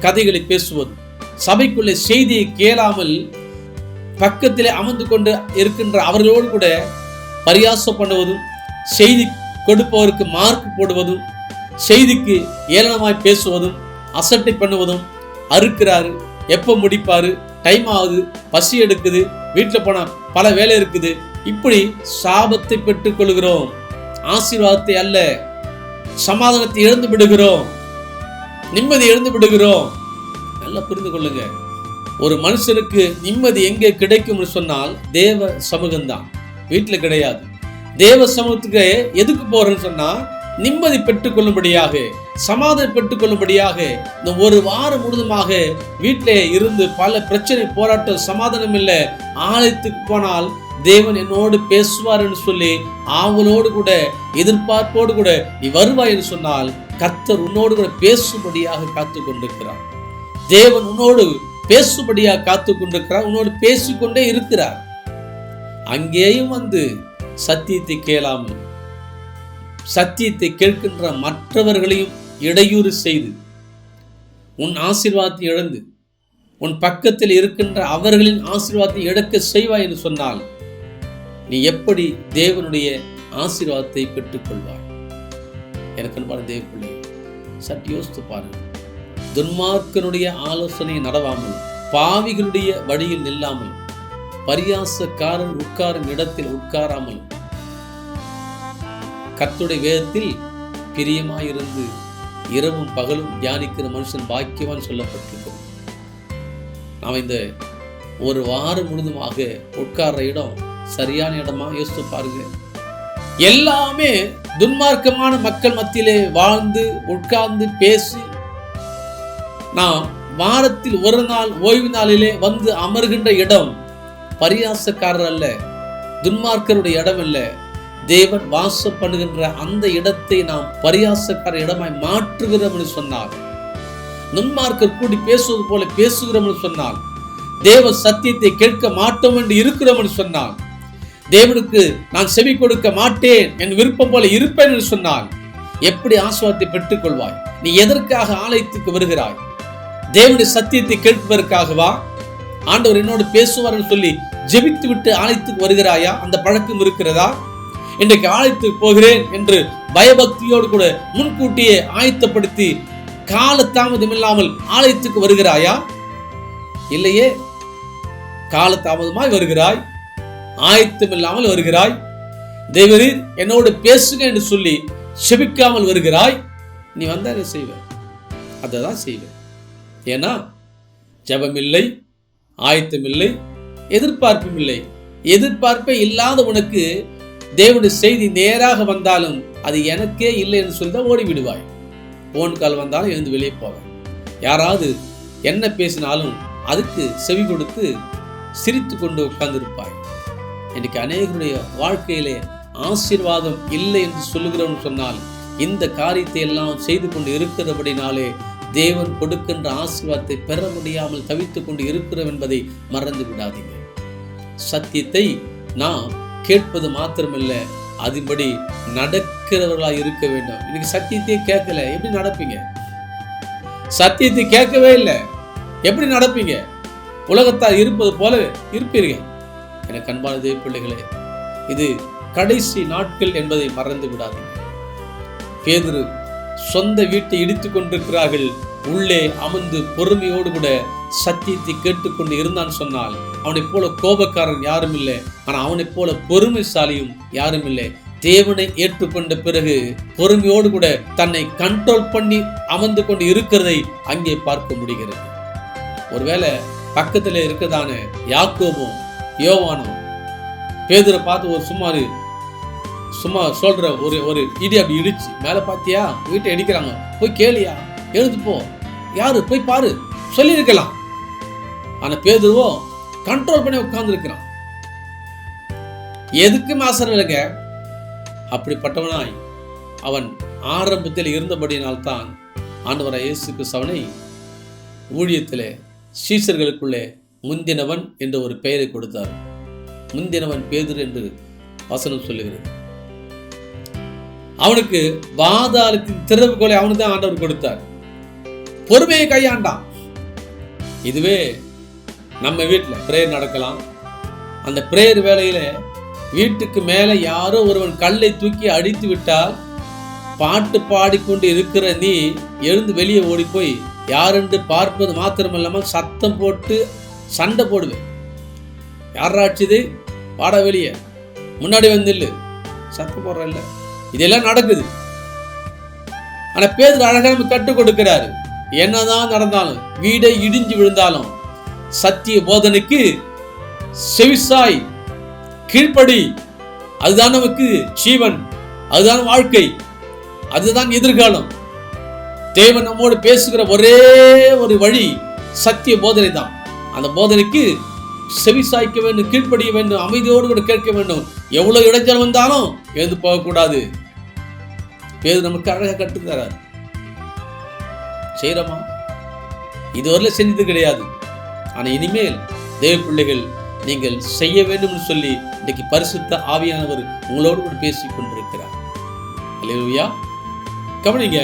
A: கதைகளை பேசுவதும், சபைக்குள்ளே செய்தியை கேளாமல் பக்கத்திலே அமர்ந்து கொண்டு இருக்கின்ற அவர்களோடு கூட பரியாசம் பண்ணுவதும், செய்தி கொடுப்பவருக்கு மார்க் போடுவதும், செய்திக்கு ஏளனமாய் பேசுவதும், அசட்டை பண்ணுவதும், அறுக்கிறாரு, எப்போ முடிப்பாரு, டைம் ஆகுது, பசி எடுக்குது, வீட்டில் போனால் பல வேலை இருக்குது, இப்படி சாபத்தை பெற்றுக் கொள்கிறோம். ஆசீர்வாதத்தை அல்ல, சமாதானத்தை இழந்து விடுகிறோம், நிம்மதி இழந்து விடுகிறோம். நல்லா புரிந்து கொள்ளுங்க. ஒரு மனுஷனுக்கு நிம்மதி எங்கே கிடைக்கும்னு சொன்னால் தேவ சமூகம்தான், வீட்டில் கிடையாது. தேவ சமூகத்துக்கு எதுக்கு போறேன்னு சொன்னா நிம்மதி பெற்றுக்கொள்ளும்படியாக, சமாதானம் பெற்றுக்கொள்ளும்படியாக. இந்த ஒரு வாரம் முழுதுமாக வீட்டிலே இருந்து பல பிரச்சனை, போராட்டம், சமாதானம் இல்லை. ஆலயத்துக்கு போனால் தேவன் என்னோடு பேசுவார் என்று சொல்லி அவங்களோடு கூட எதிர்பார்ப்போடு கூட நீ வருவாய் என்று சொன்னால் கர்த்தர் உன்னோடு கூட பேசும்படியாக காத்து கொண்டிருக்கிறார். தேவன் உன்னோடு பேசும்படியாக காத்து கொண்டிருக்கிறார், உன்னோடு பேசிக்கொண்டே இருக்கிறார். அங்கேயும் வந்து சத்தியத்தை கேளாமல், சத்தியத்தை கேட்கின்ற மற்றவர்களையும் இடையூறு செய்து உன் ஆசீர்வாதத்தை இழந்து உன் பக்கத்தில் இருக்கின்ற அவர்களின் ஆசீர்வாதத்தை இழக்க செய்வாய் என்று சொன்னால் நீ எப்படி தேவனுடைய ஆசீர்வாதத்தை பெற்றுக்கொள்வாய்? எனக்கு அன்பான தேவ பிள்ளையே, சற்று யோசித்து பாருங்கள். துன்மார்க்கனுடைய ஆலோசனை நடவாமல், பாவிகளுடைய வழியில் நில்லாமல், பரியாசக்காரன் உட்காரும் இடத்தில் உட்காராமல், கர்த்தருடைய வேதத்தில் பிரியமாயிருந்து இரவும் பகலும் தியானிக்கிற மனுஷன் பாக்கியவான் சொல்லப்பட்டிருக்கிறது. நாம் இந்த ஒரு வாரம் முழுதுமாக உட்கார்ற இடம் சரியான இடமா யோசித்து பாருங்க. எல்லாமே துன்மார்க்கமான மக்கள் மத்தியிலே வாழ்ந்து உட்கார்ந்து பேசி, நாம் வாரத்தில் ஒரு நாள் ஓய்வு நாளிலே வந்து அமர்கின்ற இடம் பரியாசக்காரர் அல்ல, துன்மார்க்கருடைய இடம் அல்ல. தேவன் வாசம் பண்ணுகின்ற அந்த இடத்தை நாம் பரியாசக்கார இடமாய் மாற்றுகிறோம் என்று சொன்னார். துன்மார்க்கர் கூடி பேசுவது போல பேசுகிறோம் என்று சொன்னால், தேவ சத்தியத்தை கேட்க மாட்டோம் என்று இருக்கிறோம் என்று சொன்னால், தேவனுக்கு நான் செவி கொடுக்க மாட்டேன், என் விருப்பம் போல இருப்பேன் என்று சொன்னால் எப்படி ஆசீர்வாதத்தை பெற்றுக் கொள்வாய்? நீ எதற்காக ஆலயத்துக்கு வருகிறாய்? தேவனுடைய சத்தியத்தை கேட்பதற்காகவா? ஆண்டவர் என்னோடு பேசுவார் என்று சொல்லி ஜெபித்து விட்டு ஆலயத்துக்கு வருகிறாயா? அந்த பழக்கம் இருக்கிறதா? இன்றைக்கு ஆலயத்துக்கு போகிறேன் என்று பயபக்தியோடு கூட முன்கூட்டியே ஆயத்தப்படுத்தி காலதாமதம் இல்லாமல் ஆலயத்துக்கு வருகிறாயா? இல்லையே. காலதாமதமாய் வருகிறாய், ஆயத்தம் இல்லாமல் வருகிறாய். தேவரீர் என்னோடு பேசுங்க என்று சொல்லி செபிக்காமல் வருகிறாய். நீ வந்தா என்ன செய்வ? அதை தான் செய்வேன். ஏன்னா ஜெபம் இல்லை, ஆயத்தம் இல்லை, எதிர்பார்ப்பும் இல்லை. எதிர்பார்ப்பே இல்லாத உனக்கு தேவனுடைய செய்தி நேராக வந்தாலும் அது எனக்கே இல்லை என்று சொல்லி தான் ஓடி விடுவாய். போன் கால் வந்தாலும் எழுந்து வெளியே போவேன். யாராவது என்ன பேசினாலும் அதுக்கு செவி கொடுத்து சிரித்து கொண்டு உட்கார்ந்திருப்பாய். இன்னைக்கு அநேகருடைய வாழ்க்கையிலே ஆசீர்வாதம் இல்லை என்று சொல்லுகிறோம் சொன்னால் இந்த காரியத்தை எல்லாம் செய்து கொண்டு இருக்கிறபடினாலே தேவன் கொடுக்கின்ற ஆசீர்வாதத்தை பெற முடியாமல் தவித்துக் கொண்டு இருக்கிறோம் என்பதை மறந்து விடாதீங்க. சத்தியத்தை நாம் கேட்பது மாத்திரமல்ல, அதன்படி நடக்கிறவர்களாக இருக்க வேண்டும். இன்னைக்கு சத்தியத்தை கேட்கல, எப்படி நடப்பீங்க? சத்தியத்தை கேட்கவே இல்லை, எப்படி நடப்பீங்க? உலகத்தால் இருப்பது போல இருப்பீர்கள். எனக்கு அன்பான தேவ பிள்ளைகளே, இது கடைசி நாட்கள் என்பதை மறந்து விடாதீங்க. பேதுரு சொந்த வீட்டை இடித்துக் கொண்டிருக்கிறார்கள், உள்ளே அமர்ந்து பொறுமையோடு கூட சத்தியத்தை கேட்டுக்கொண்டு இருந்தான் சொன்னால் அவனைப் போல கோபக்காரன் யாரும் இல்லை, ஆனால் அவனைப் போல பொறுமைசாலியும் யாரும் இல்லை. தேவனை ஏற்றுக்கொண்ட பிறகு பொறுமையோடு கூட தன்னை கண்ட்ரோல் பண்ணி அமர்ந்து கொண்டு இருக்கிறதை அங்கே பார்க்க முடிகிறது. ஒருவேளை பக்கத்தில் இருக்கிறதான யாக்கோபும் யோவானும் பேதுரை பார்த்து ஒரு சும்மா சொல்ற ஒரு இடி அப்படி இடிச்சு, மேலே பார்த்தியா வீட்டை இடிக்கிறாங்க, போய் கேளியா, எழுது போ, யாரு போய் பாரு சொல்லியிருக்கலாம். ஆனா பேதுருவோ கண்ட்ரோல் பண்ணி உட்கார்ந்து இருக்கிறான். எதுக்கும் ஆசை இல்லைங்க. அப்படிப்பட்டவனாய் அவன் ஆரம்பத்தில் இருந்தபடியினால்தான் ஆண்டவராகிய இயேசு கிறிஸ்து அவனை ஊழியத்திலே சீஷர்களுக்குள்ளே முந்தினவன் என்ற ஒரு பெயரை கொடுத்தார். முந்தினவன் பேதுரு என்று வசனம் சொல்லுகிறது. அவனுக்கு பாதாளத்தின் திறவுகோலை அவனுக்கு தான் ஆண்டவர் கொடுத்தார். பொறுமையை கையாண்டான். இதுவே நம்ம வீட்டில் பிரேயர் நடக்கலாம். அந்த பிரேயர் வேளையில வீட்டுக்கு மேலே யாரோ ஒருவன் கல்லை தூக்கி அடித்து விட்டால் பாட்டு பாடிக்கொண்டு இருக்கிற நீ எழுந்து வெளியே ஓடி போய் யாரென்று பார்ப்பது மாத்திரமில்லாமல் சத்தம் போட்டு சண்டை போடுவேன். யாராச்சுது பாட வெளியே முன்னாடி வந்துல்லு சத்தம் போடுறல்ல. இதெல்லாம் நடக்குது. ஆனா பேதுரு அழகா நமக்கு கற்றுக் கொடுக்கிறாரு. என்னதான் நடந்தாலும், வீடை இடிஞ்சு விழுந்தாலும் சத்திய போதனைக்கு செவிசாய் கீழ்ப்படி. அதுதான் நமக்கு ஜீவன், அதுதான் வாழ்க்கை, அதுதான் எதிர்காலம். தேவன் நம்மோடு பேசுகிற ஒரே ஒரு வழி சத்திய போதனை தான். அந்த போதனைக்கு செவிசாய்க்க வேண்டும், கீழ்ப்படிய வேண்டும், அமைதியோடு கூட கேட்க வேண்டும். எவ்வளவு இடைஞ்சல் வந்தாலும் எழுந்து போகக்கூடாது. பேதுரு நமக்கு அழகாக கற்றுக்கிறார். செய்யறோமா? இதுவரை செஞ்சது கிடையாது. ஆனா இனிமேல் தேவ பிள்ளைகள் நீங்கள் செய்ய வேண்டும் சொல்லி இன்னைக்கு பரிசுத்த ஆவியானவர் உங்களோடு கூட பேசிக் கொண்டிருக்கிறார். அல்லேலூயா. கவனிங்க,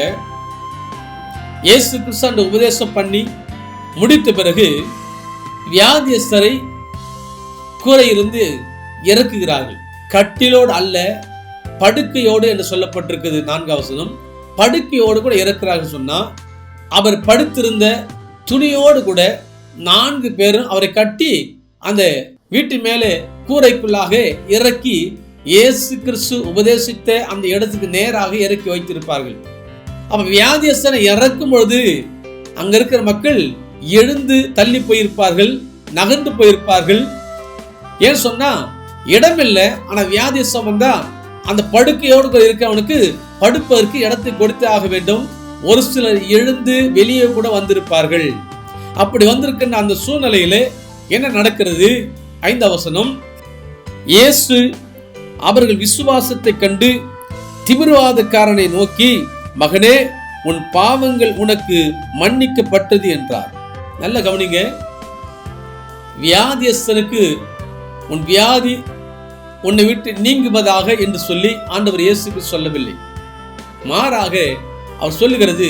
A: இயேசு கிறிஸ்து உபதேசம் பண்ணி முடித்த பிறகு வியாதியஸ்தரை கூரையிலிருந்து இறக்குகிறார்கள். கட்டிலோடு அல்ல, படுக்கையோடு என்று சொல்லப்பட்டிருக்கிறது. 4ஆம் வசனம். படுக்கையோடு கூட இறக்குறார்கள் சொன்னா, அவர் படுத்திருந்த துணியோடு கூட 4 பேரும் அவரை கட்டி அந்த வீட்டு மேலே கூரைக்குள்ளாக இறக்கி இயேசு கிறிஸ்து உபதேசித்த அந்த இடத்துக்கு நேராக இறக்கி வைத்திருப்பார்கள். அப்ப வியாதியஸ்தனை இறக்கும் பொழுது அங்க இருக்கிற மக்கள் எழுந்து தள்ளி போயிருப்பார்கள், நகர்ந்து போயிருப்பார்கள். ஏன் சொன்னா இடம் இல்லை. ஆனா வியாதியஸ்தம் வந்தா அந்த படுக்கையோடு இருக்கிறவனுக்கு படுப்பதற்கு இடத்தை கொடுத்து ஆக வேண்டும். ஒரு சிலர் எழுந்து வெளியே கூட வந்திருப்பார்கள். அப்படி வந்திருக்கின்ற அந்த சூழ்நிலையில என்ன நடக்கிறது? 5ஆம் வசனம். இயேசு அவர்கள் விசுவாசத்தை கண்டு திமிர்வாதக்காரனை நோக்கி, மகனே, உன் பாவங்கள் உனக்கு மன்னிக்கப்பட்டது என்றார். நல்ல கவனிங்க, வியாதியஸ்தனுக்கு உன் வியாதி உன்னை விட்டு நீங்குவதாக என்று சொல்லி ஆண்டவர் இயேசுக்கு சொல்லவில்லை. மாறாக அவர் சொல்லுகிறது,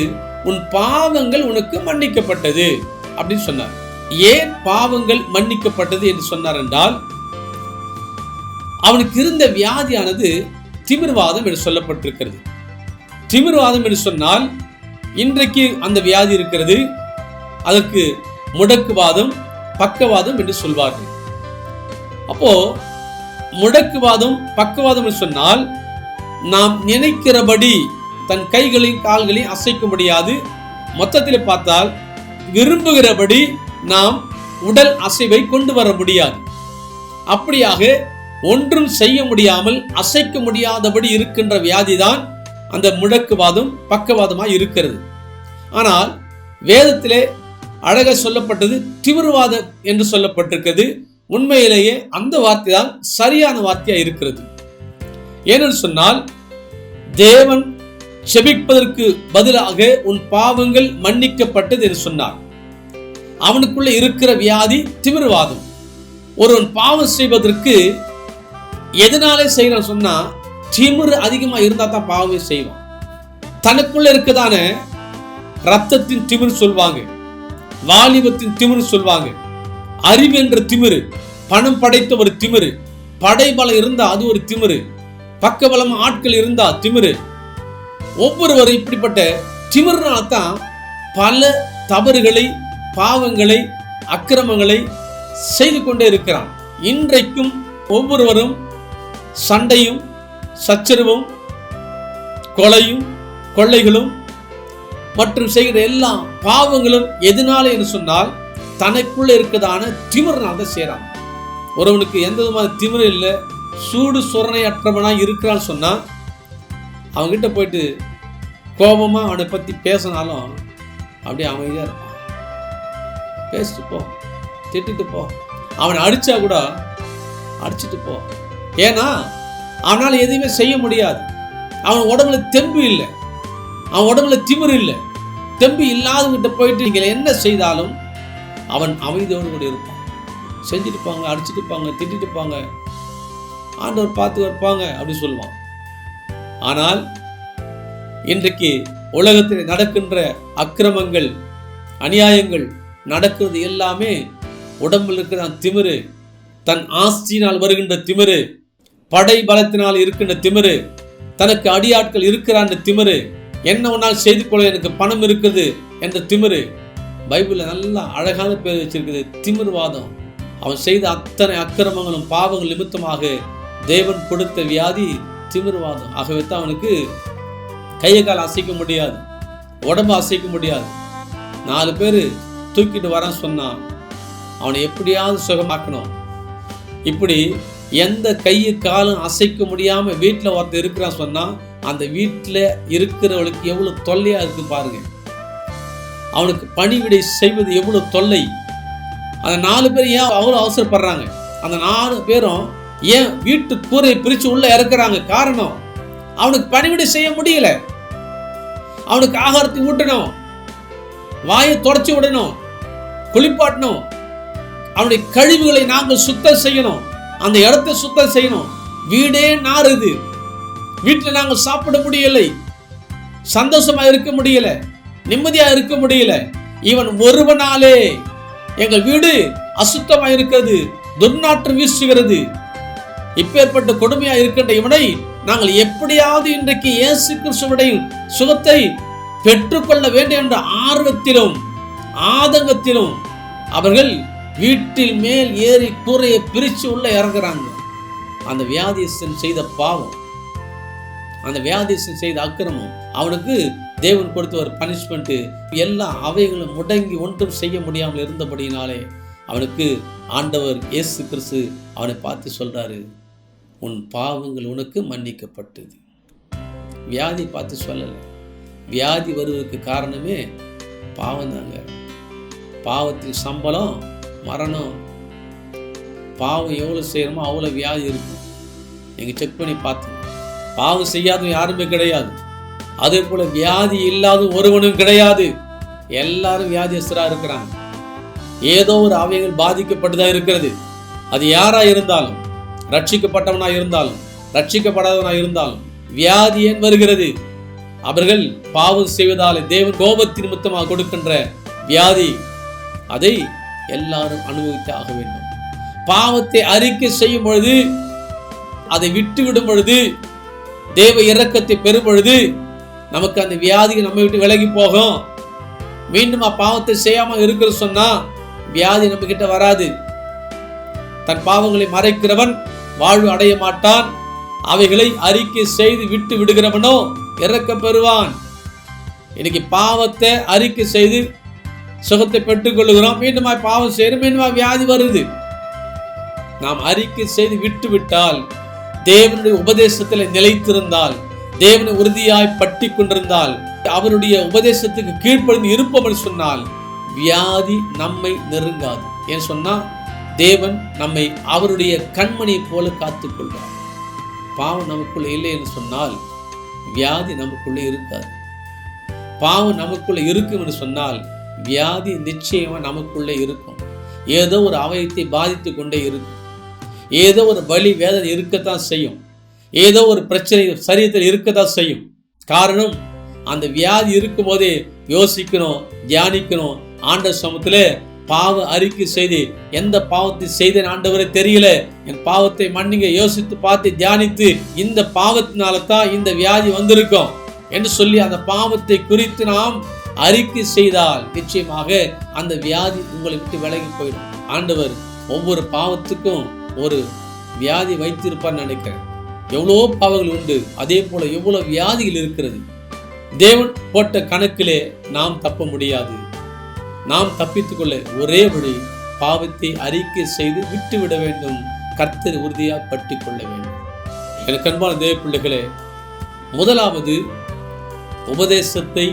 A: உன் பாவங்கள் உனக்கு மன்னிக்கப்பட்டது அப்படின்னு சொன்னார். ஏன் பாவங்கள் மன்னிக்கப்பட்டது என்று சொன்னார் என்றால், அவனுக்கு இருந்த வியாதியானது திமிர்வாதம் என்று சொல்லப்பட்டிருக்கிறது. திமிர்வாதம் என்று சொன்னால் இன்றைக்கு அந்த வியாதி இருக்கிறது. அதற்கு முடக்குவாதம், பக்கவாதம் என்று சொல்வார்கள். அப்போ முடக்குவாதம், பக்கவாதம் என்று சொன்னால் நாம் நினைக்கிறபடி தன் கைகளையும் கால்களையும் அசைக்க முடியாது. மொத்தத்தில் பார்த்தால் விரும்புகிறபடி நாம் உடல் அசைவை கொண்டு வர முடியாது. அப்படியாக ஒன்றும் செய்ய முடியாமல் அசைக்க முடியாதபடி இருக்கின்ற வியாதிதான் அந்த முடக்குவாதம், பக்கவாதமாக இருக்கிறது. ஆனால் வேதத்திலே அழகாக சொல்லப்பட்டது திமிர்வாதம் என்று சொல்லப்பட்டிருக்கிறது. உண்மையிலேயே அந்த வார்த்தை தான் சரியான வார்த்தையா இருக்கிறது. ஏனென்று சொன்னால், தேவன் செபிப்பதற்கு பதிலாக உன் பாவங்கள் மன்னிக்கப்பட்டது என்று சொன்னார். அவனுக்குள்ள இருக்கிற வியாதி திமிர்வாதம். ஒருவன் பாவம் செய்வதற்கு எதனாலே செய்யறான் சொன்னா, திமிரு அதிகமா இருந்தா தான் பாவமே செய்வான். தனக்குள்ள இருக்கதான ரத்தத்தின் திமிரு சொல்வாங்க, வாலிபத்தின் திமிரு சொல்வாங்க, அறிவு என்ற திமிரு, பணம் படைத்த ஒரு திமிரு, படைபலம் இருந்தா அது ஒரு திமிரு, பக்கபலம் ஆட்கள் இருந்தா திமிரு. ஒவ்வொருவரும் இப்படிப்பட்ட திமிருனால்தான் பல தவறுகளை, பாவங்களை, அக்கிரமங்களை செய்து கொண்டே இருக்கிறான். இன்றைக்கும் ஒவ்வொருவரும் சண்டையும் சச்சரவும் கொலையும் கொள்ளைகளும் மற்றும் செய்கிற எல்லா பாவங்களும் எதனால என்று சொன்னால் தனக்குள்ள இருக்கிறதான திமிர்னால தான் செய்யறான். ஒருவனுக்கு எந்த விதமான திமிரு இல்லை, சூடு சொரணை அற்றவனா இருக்கிறான்னு சொன்னா அவன்கிட்ட போயிட்டு கோபமா அவனை பத்தி பேசினாலும் அப்படியே அமைதியா இருப்பான். பேசிட்டு போ, திட்டிட்டு போ, அவனை அடிச்சா கூட அடிச்சுட்டு போ. ஏன்னா அவனால் எதுவுமே செய்ய முடியாது. அவன் உடம்புல தெம்பு இல்லை, அவன் உடம்புல திமிரு இல்லை. தெம்பு இல்லாதவங்கிட்ட போயிட்டு நீங்கள் என்ன செய்தாலும் அவன் அமைதியோடு கூட இருப்பான். செஞ்சுட்டுப்பாங்க, அடிச்சுட்டுப்பாங்க, திட்டிட்டுப்பாங்க, ஆண்டவர் பார்த்து வைப்பாங்க அப்படி சொல்லுவான். ஆனால் இன்றைக்கு உலகத்தில் நடக்கின்ற அக்கிரமங்கள், அநியாயங்கள் நடக்கிறது எல்லாமே உடம்பில் இருக்கிற திமிரு, தன் ஆஸ்தியினால் வருகின்ற திமிரு, படை பலத்தினால் இருக்கின்ற திமிரு, தனக்கு அடியாட்கள் இருக்கிறான் திமிரு, என்ன ஒன்றால் செய்து கொள்ள எனக்கு பணம் இருக்குது என்ற திமிரு. பைபிளில் நல்லா அழகான பேர் வச்சிருக்குது, திமிர்வாதம். அவன் செய்த அத்தனை அக்கிரமங்களும் பாவங்கள் நிமித்தமாக தேவன் கொடுத்த வியாதி திமிர்வாதம். ஆகவே தான் அவனுக்கு கையை கால் அசைக்க முடியாது, உடம்பு அசைக்க முடியாது. 4 பேர் தூக்கிட்டு வரான்னு சொன்னான், அவனை எப்படியாவது சுகமாக்கணும். இப்படி எந்த கையை காலும் அசைக்க முடியாம வீட்டில் ஒருத்தர் இருக்கிறான் சொன்னா அந்த வீட்டில் இருக்கிறவளுக்கு எவ்வளவு தொல்லையா இருக்கு பாருங்க. அவனுக்கு பணிவிடை செய்வது எவ்வளவு தொல்லை. அந்த 4 பேர் ஏன் அவ்வளோ அவசரப்படுறாங்க? அந்த 4 பேரும் ஏன் வீட்டு கூரை பிரிச்சு உள்ள இறக்குறாங்க? காரணம், அவனுக்கு பணிவிடை செய்ய முடியல. அவனுக்கு ஆகாரத்தை ஊட்டணும், வாயை தொடச்சி விடணும், குளிப்பாட்டணும், அவனுடைய கழிவுகளை நாங்கள் சுத்தம் செய்யணும், அந்த இடத்தை சுத்தம் செய்யணும். வீடே நாறுது, வீட்டில் நாங்கள் சாப்பிட முடியலை, சந்தோஷமா இருக்க முடியல, நிம்மதியா இருக்க முடியல. இவன் ஒருவனாலே எங்கள் வீடு அசுத்தமா இருக்கிறது, துர்நாற்றம் வீசுகிறது. இப்பேற்பட்ட கொடுமையா இருக்கின்ற இவனை நாங்கள் எப்படியாவது இன்றைக்கு இயேசு கிறிஸ்துவுடைய சுகத்தை பெற்றுக்கொள்ள வேண்டும் என்ற ஆர்வத்திலும் ஆதங்கத்திலும் அவர்கள் வீட்டில் மேல் ஏறி கூரையை பிரிச்சு உள்ள இறங்குறாங்க. அந்த வியாதியஸ்தன் செய்த பாவம், அந்த வியாதியஸ்தன் செய்த அக்கிரமம், அவனுக்கு தேவன் கொடுத்த ஒரு பனிஷ்மெண்ட். எல்லா அவைகளும் முடங்கி ஒன்றும் செய்ய முடியாமல் இருந்தபடியினாலே அவனுக்கு ஆண்டவர் இயேசு கிறிஸ்து அவனை பார்த்து சொல்றாரு, உன் பாவங்கள் உனக்கு மன்னிக்கப்பட்டது. வியாதி பார்த்து சொல்லலை. வியாதி வருவதற்கு காரணமே பாவம் தாங்க. பாவத்தின் சம்பளம் மரணம். பாவம் எவ்வளோ செய்யணுமோ அவ்வளோ வியாதி இருக்கும். நீங்கள் செக் பண்ணி பார்த்துங்க. பாவம் செய்யாதவங்க யாருமே கிடையாது, அதே போல வியாதி இல்லாத ஒருவனும் கிடையாது. எல்லாரும் வியாதியஸ்தரா இருக்கிறாங்க. ஏதோ ஒரு அவைகள் பாதிக்கப்பட்டுதான் இருக்கிறது. அது யாரா இருந்தாலும், ரட்சிக்கப்பட்டவனா இருந்தாலும் ரட்சிக்கப்படாதவனா இருந்தாலும் வியாதி ஏன் வருகிறது? அவர்கள் பாவம் செய்வதாலே தேவன் கோபத்தின் நிமித்தமாக கொடுக்கின்ற வியாதி. அதை எல்லாரும் அனுபவித்து ஆக வேண்டும். பாவத்தை அறிக்கை செய்யும் பொழுது, அதை விட்டு விடும் பொழுது, தேவ இரக்கத்தை பெறும் பொழுது நமக்கு அந்த வியாதி நம்ம விட்டு விலகி போகும். மீண்டும் பாவத்தை செய்யாம இருக்கிற சொன்னா வியாதி நம்ம கிட்ட வராது. தன் பாவங்களை மறைக்கிறவன் வாழ்வு அடைய மாட்டான், அவைகளை அறிக்கை செய்து விட்டு விடுகிறவனோ இரக்கம் பெறுவான். இன்னைக்கு பாவத்தை அறிக்கை செய்து சுகத்தை பெற்றுக் கொள்ளுகிறோம், மீண்டும் பாவம் செய்யறோம், மீண்டும் வியாதி வருது. நாம் அறிக்கை செய்து விட்டு விட்டால், தேவனுடைய உபதேசத்தில் நிலைத்திருந்தால், தேவனை உறுதியாய் பற்றி கொண்டிருந்தால், அவருடைய உபதேசத்துக்கு கீழ்ப்படிந்து இருப்பவன் சொன்னால் வியாதி நம்மை நெருங்காது. ஏன் சொன்னா தேவன் நம்மை அவருடைய கண்மணியை போல காத்துக் கொள்வார். பாவம் நமக்குள்ள இல்லை என்று சொன்னால் வியாதி நமக்குள்ளே இருக்காது. பாவம் நமக்குள்ள இருக்கும் என்று சொன்னால் வியாதி நிச்சயமா நமக்குள்ளே இருக்கும். ஏதோ ஒரு அவயத்தை பாதித்து கொண்டே இருக்கும். ஏதோ ஒரு வலி வேதனை இருக்கத்தான் செய்யும். ஏதோ ஒரு பிரச்சனை சரீரத்தில் இருக்கத்தான் செய்யும். காரணம், அந்த வியாதி இருக்கும் போதே யோசிக்கணும், தியானிக்கணும். ஆண்டவர் சமூகத்திலே பாவ அறிக்கை செய்து, எந்த பாவத்தை செய்தேன் ஆண்டவரே தெரியல, என் பாவத்தை மன்னிங்க, யோசித்து பார்த்து தியானித்து, இந்த பாவத்தினால தான் இந்த வியாதி வந்திருக்கும் என்று சொல்லி அந்த பாவத்தை குறித்து நாம் அறிக்கை செய்தால் நிச்சயமாக அந்த வியாதி உங்களை விட்டு விலகி போயிடும். ஆண்டவர் ஒவ்வொரு பாவத்துக்கும் ஒரு வியாதி வைத்திருப்பார் நினைக்கிறேன். எவ்வளோ பாவங்கள் உண்டு, அதே போல எவ்வளவு வியாதிகள் இருக்கிறது. தேவன் போட்ட கணக்கிலே நாம் தப்ப முடியாது. நாம் தப்பித்துக் கொள்ள ஒரே வழி, பாவத்தை அறிக்கை செய்து விட்டுவிட வேண்டும். கர்த்தர் உறுதியாக பற்றி கொள்ள வேண்டும். எனக்கு அன்பான தேவ பிள்ளைகளே, முதலாவது உபதேசத்தை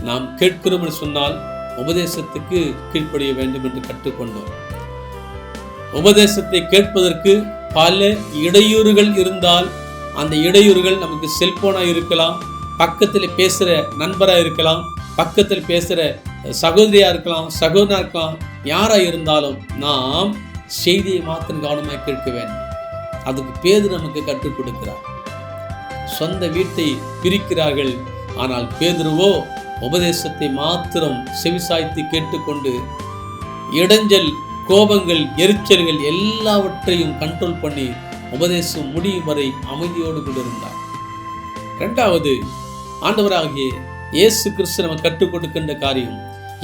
A: நாம் கேட்கிறோம் என்று சொன்னால் உபதேசத்துக்கு கீழ்ப்படிய வேண்டும் என்று கற்றுக்கொண்டோம். உபதேசத்தை கேட்பதற்கு பல இடையூறுகள் இருந்தால் அந்த இடையூறுகள் நமக்கு செல்போனாக இருக்கலாம், பக்கத்தில் பேசுகிற நண்பராக இருக்கலாம், பக்கத்தில் பேசுகிற சகோதரியாக இருக்கலாம், சகோதரனாக இருக்கலாம். யாராக இருந்தாலும் நாம் செய்தியை மாத்திரம் கவனமாக கேட்க வேண்டும். அதுக்கு பேதுரு நமக்கு கற்றுக் கொடுக்கிறார். சொந்த வீட்டை பிரிக்கிறார்கள், ஆனால் பேதுருவோ உபதேசத்தை மாத்திரம் செவிசாய்த்து கேட்டுக்கொண்டு இடைஞ்சல், கோபங்கள், எரிச்சல்கள் எல்லாவற்றையும் கண்ட்ரோல் பண்ணி உபதேசம் முடியும் வரை அமைதியோடு கொண்டிருந்தார். இரண்டாவது, ஆண்டவராகிய இயேசு கிறிஸ்து நமக்கு கற்றுக் கொடுக்கின்ற காரியம்,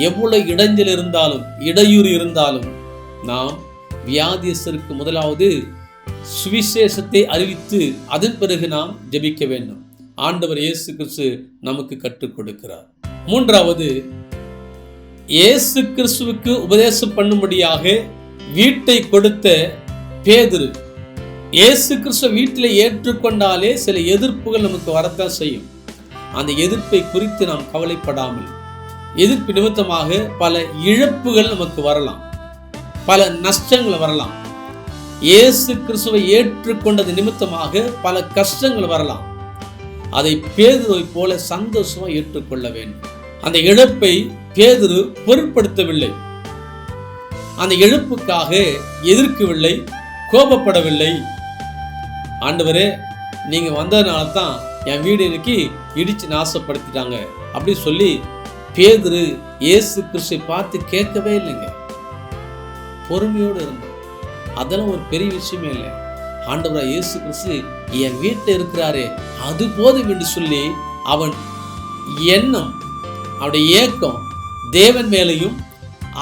A: எவ்வளவு இடைஞ்சல் இருந்தாலும் இடையூறு இருந்தாலும் நாம் வியாதியஸ்தருக்கு முதலாவது சுவிசேஷத்தை அறிவித்து அதன் பிறகு நாம் ஜெபிக்க வேண்டும். ஆண்டவர் இயேசு கிறிஸ்து நமக்கு கற்றுக் கொடுக்கிறார். மூன்றாவது, இயேசு கிறிஸ்துவுக்கு உபதேசம் பண்ணும்படியாக வீட்டை கொடுத்த பேதுரு. இயேசு கிறிஸ்துவ வீட்டில் ஏற்றுக்கொண்டாலே சில எதிர்ப்புகள் நமக்கு வரத்தான் செய்யும். அந்த எதிர்ப்பை குறித்து நாம் கவலைப்படாமல், எதிர்ப்பு நிமித்தமாக பல இழப்புகள் நமக்கு வரலாம், பல நஷ்டங்கள் வரலாம். இயேசு கிறிஸ்துவை ஏற்றுக்கொண்டது நிமித்தமாக பல கஷ்டங்கள் வரலாம். அதை பேதுருவை போல சந்தோஷமா ஏற்றுக்கொள்ள வேண்டும். அந்த இழப்பை பேதுரு பொருட்படுத்தவில்லை. அந்த இழப்புக்காக எதிர்க்கவில்லை, கோபப்படவில்லை. ஆண்டவரே, நீங்க வந்ததுனால தான் என் வீடு இன்னைக்கு இடிச்சு நாசப்படுத்திட்டாங்க அப்படி சொல்லி பேதுரு இயேசு கிறிஸ்துவை பார்த்து கேட்கவே இல்லைங்க. பொறுமையோடு இருந்தார். அதெல்லாம் ஒரு பெரிய விஷயமே இல்லை. ஆண்டவராக இயேசு கிறிஸ்து என் வீட்டில் இருக்கிறாரே அது போதும் என்று சொல்லி அவன் எண்ணம், அவனுடைய ஏக்கம் தேவன் மேலையும்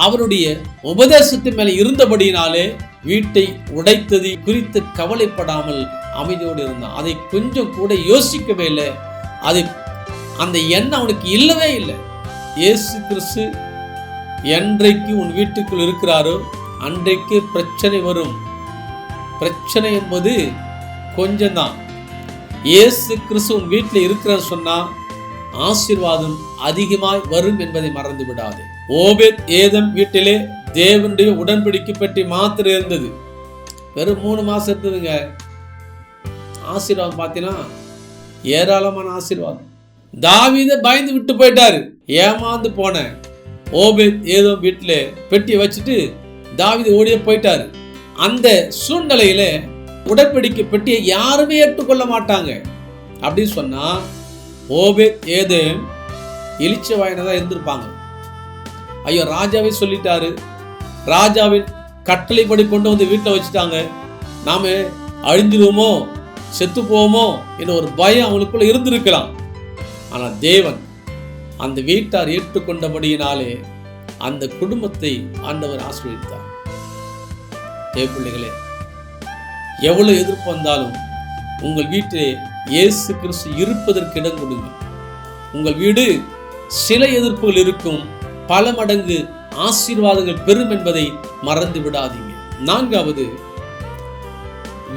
A: அவருடைய உபதேசத்தின் மேலே இருந்தபடியினாலே வீட்டை உடைத்தது குறித்து கவலைப்படாமல் அமைதியோடு இருந்தான். அதை கொஞ்சம் கூட யோசிக்கவே இல்லை. அந்த எண்ணம் அவனுக்கு இல்லவே இல்லை. இயேசு கிறிஸ்து என்றைக்கு உன் வீட்டுக்குள் இருக்கிறாரோ அன்றைக்கு பிரச்சனை வரும். பிரச்சனை என்பது கொஞ்சம்தான். இயேசு கிறிஸ்து உன் வீட்டில் இருக்கிறார் சொன்னா ஆசீர்வாதம் அதிகமாய் வரும் என்பதை மறந்து விடாது. ஓபேத் ஏதோம் வீட்டிலே தேவனுடைய உடன்படிக்கை பெட்டி மாத்திரம் இருந்தது. வெறும் 3 மாசம் இருந்ததுங்க. ஆசீர்வாதம் பார்த்தீங்கன்னா ஏராளமான ஆசீர்வாதம். தாவீதை பயந்து விட்டு போயிட்டாரு. ஏமாந்து போன ஓபேத் ஏதோம் வீட்டில் பெட்டியை வச்சுட்டு தாவீது ஓடியே போயிட்டாரு. அந்த சூழ்நிலையில உடன்படிக்கை பெட்டியை யாருமே ஏற்றுக்கொள்ள மாட்டாங்க. அப்படின்னு சொன்னா ஓபேத் ஏதோம் இளிச்ச வாயினதான் இருந்திருப்பாங்க. ஐயோ, ராஜாவே சொல்லிட்டாரு, ராஜாவின் கட்டளைப்படி கொண்டு வந்து வீட்டில் வச்சுட்டாங்க, நாம அழிஞ்சிருவோமோ செத்து போவோமோ என்ற ஒரு பயம் அவங்களுக்குள்ள இருந்திருக்கலாம். ஆனால் தேவன் அந்த வீட்டார் ஏற்றுக்கொண்டபடியினாலே அந்த குடும்பத்தை ஆண்டவர் ஆசீர்வதித்தார். பிள்ளைகளே, எவ்வளவு எதிர்ப்பு வந்தாலும் உங்கள் வீட்டிலே இயேசு கிறிஸ்து இருப்பதற்கு இடம் கொடுங்க. உங்கள் வீடு சில எதிர்ப்புகள் இருக்கும், பல மடங்கு ஆசீர்வாதங்கள் பெறும் என்பதை மறந்து விடாதீங்க. 4வது,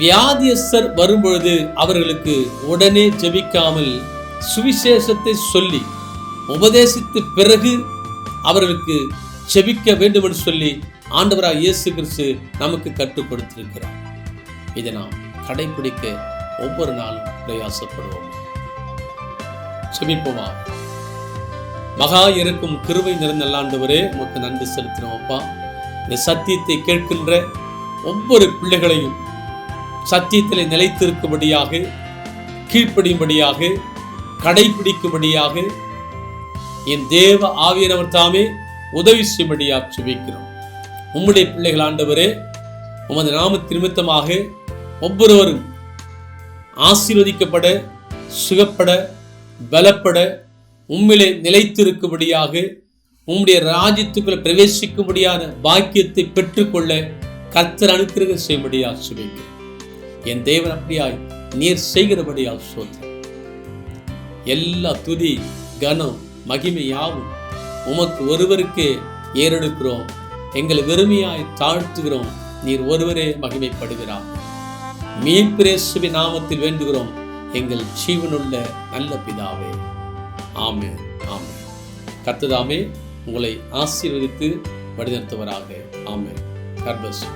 A: வியாதியஸ்தர் வரும்பொழுது அவர்களுக்கு உடனே ஜெபிக்காமல் சுவிசேஷத்தை சொல்லி உபதேசித்த பிறகு அவர்களுக்கு ஜெபிக்க வேண்டும் என்று சொல்லி ஆண்டவராக இயேசு கிறிஸ்து நமக்கு கற்றுக் கொடுத்திருக்கிறார். இதை நாம் கடைபிடிக்க ஒவ்வொரு நாளும் பிரயாசப்படுவோம். ஜெபிப்போமா. மகா இருக்கும் கிருபை நிறைந்த ஆண்டவரே, உமக்கு நன்றி செலுத்தினோம் அப்பா. இந்த சத்தியத்தை கேட்கின்ற ஒவ்வொரு பிள்ளைகளையும் சத்தியத்தில் நிலைத்திருக்கும்படியாக, கீழ்ப்படியும்படியாக, கடைபிடிக்கும்படியாக என் தேவ ஆவியானவர் தாமே உதவி செய்யும்படியாக ஜெபிக்கிறோம். உம்முடைய பிள்ளைகள் ஆண்டவரே, உமது நாமத்தின் நிமித்தமாக ஒவ்வொருவரும் ஆசீர்வதிக்கப்பட, சுகப்பட, பலப்பட, உம்மிலே நிலைத்திருக்கும்படியாக, உம்முடைய ராஜ்யத்துக்குள்ள பிரவேசிக்கும்படியான பாக்கியத்தை பெற்றுக்கொள்ள கர்த்தர் அனுக்கிரகம் செய்யும்படியாக ஜெபிக்கிறோம். என் தேவன் அப்படியாய் நீர் செய்கிறபடியாக சோத்திரம். எல்லா துதி, கனம், மகிமை யாவும் உமக்கு ஒருவருக்கே ஏறெடுக்கிறோம். எங்களை வெறுமையாய் தாழ்த்துகிறோம். நீர் ஒருவரே மகிமைப்படுகிறார். மீட்பு இயேசுவின் நாமத்தில் வேண்டுகிறோம் எங்கள் ஜீவனுள்ள நல்ல பிதாவே. ஆமென், ஆமென். கர்த்தர் தாமே உங்களை ஆசீர்வதித்து வழிநடத்துவராக. ஆமென். God bless you.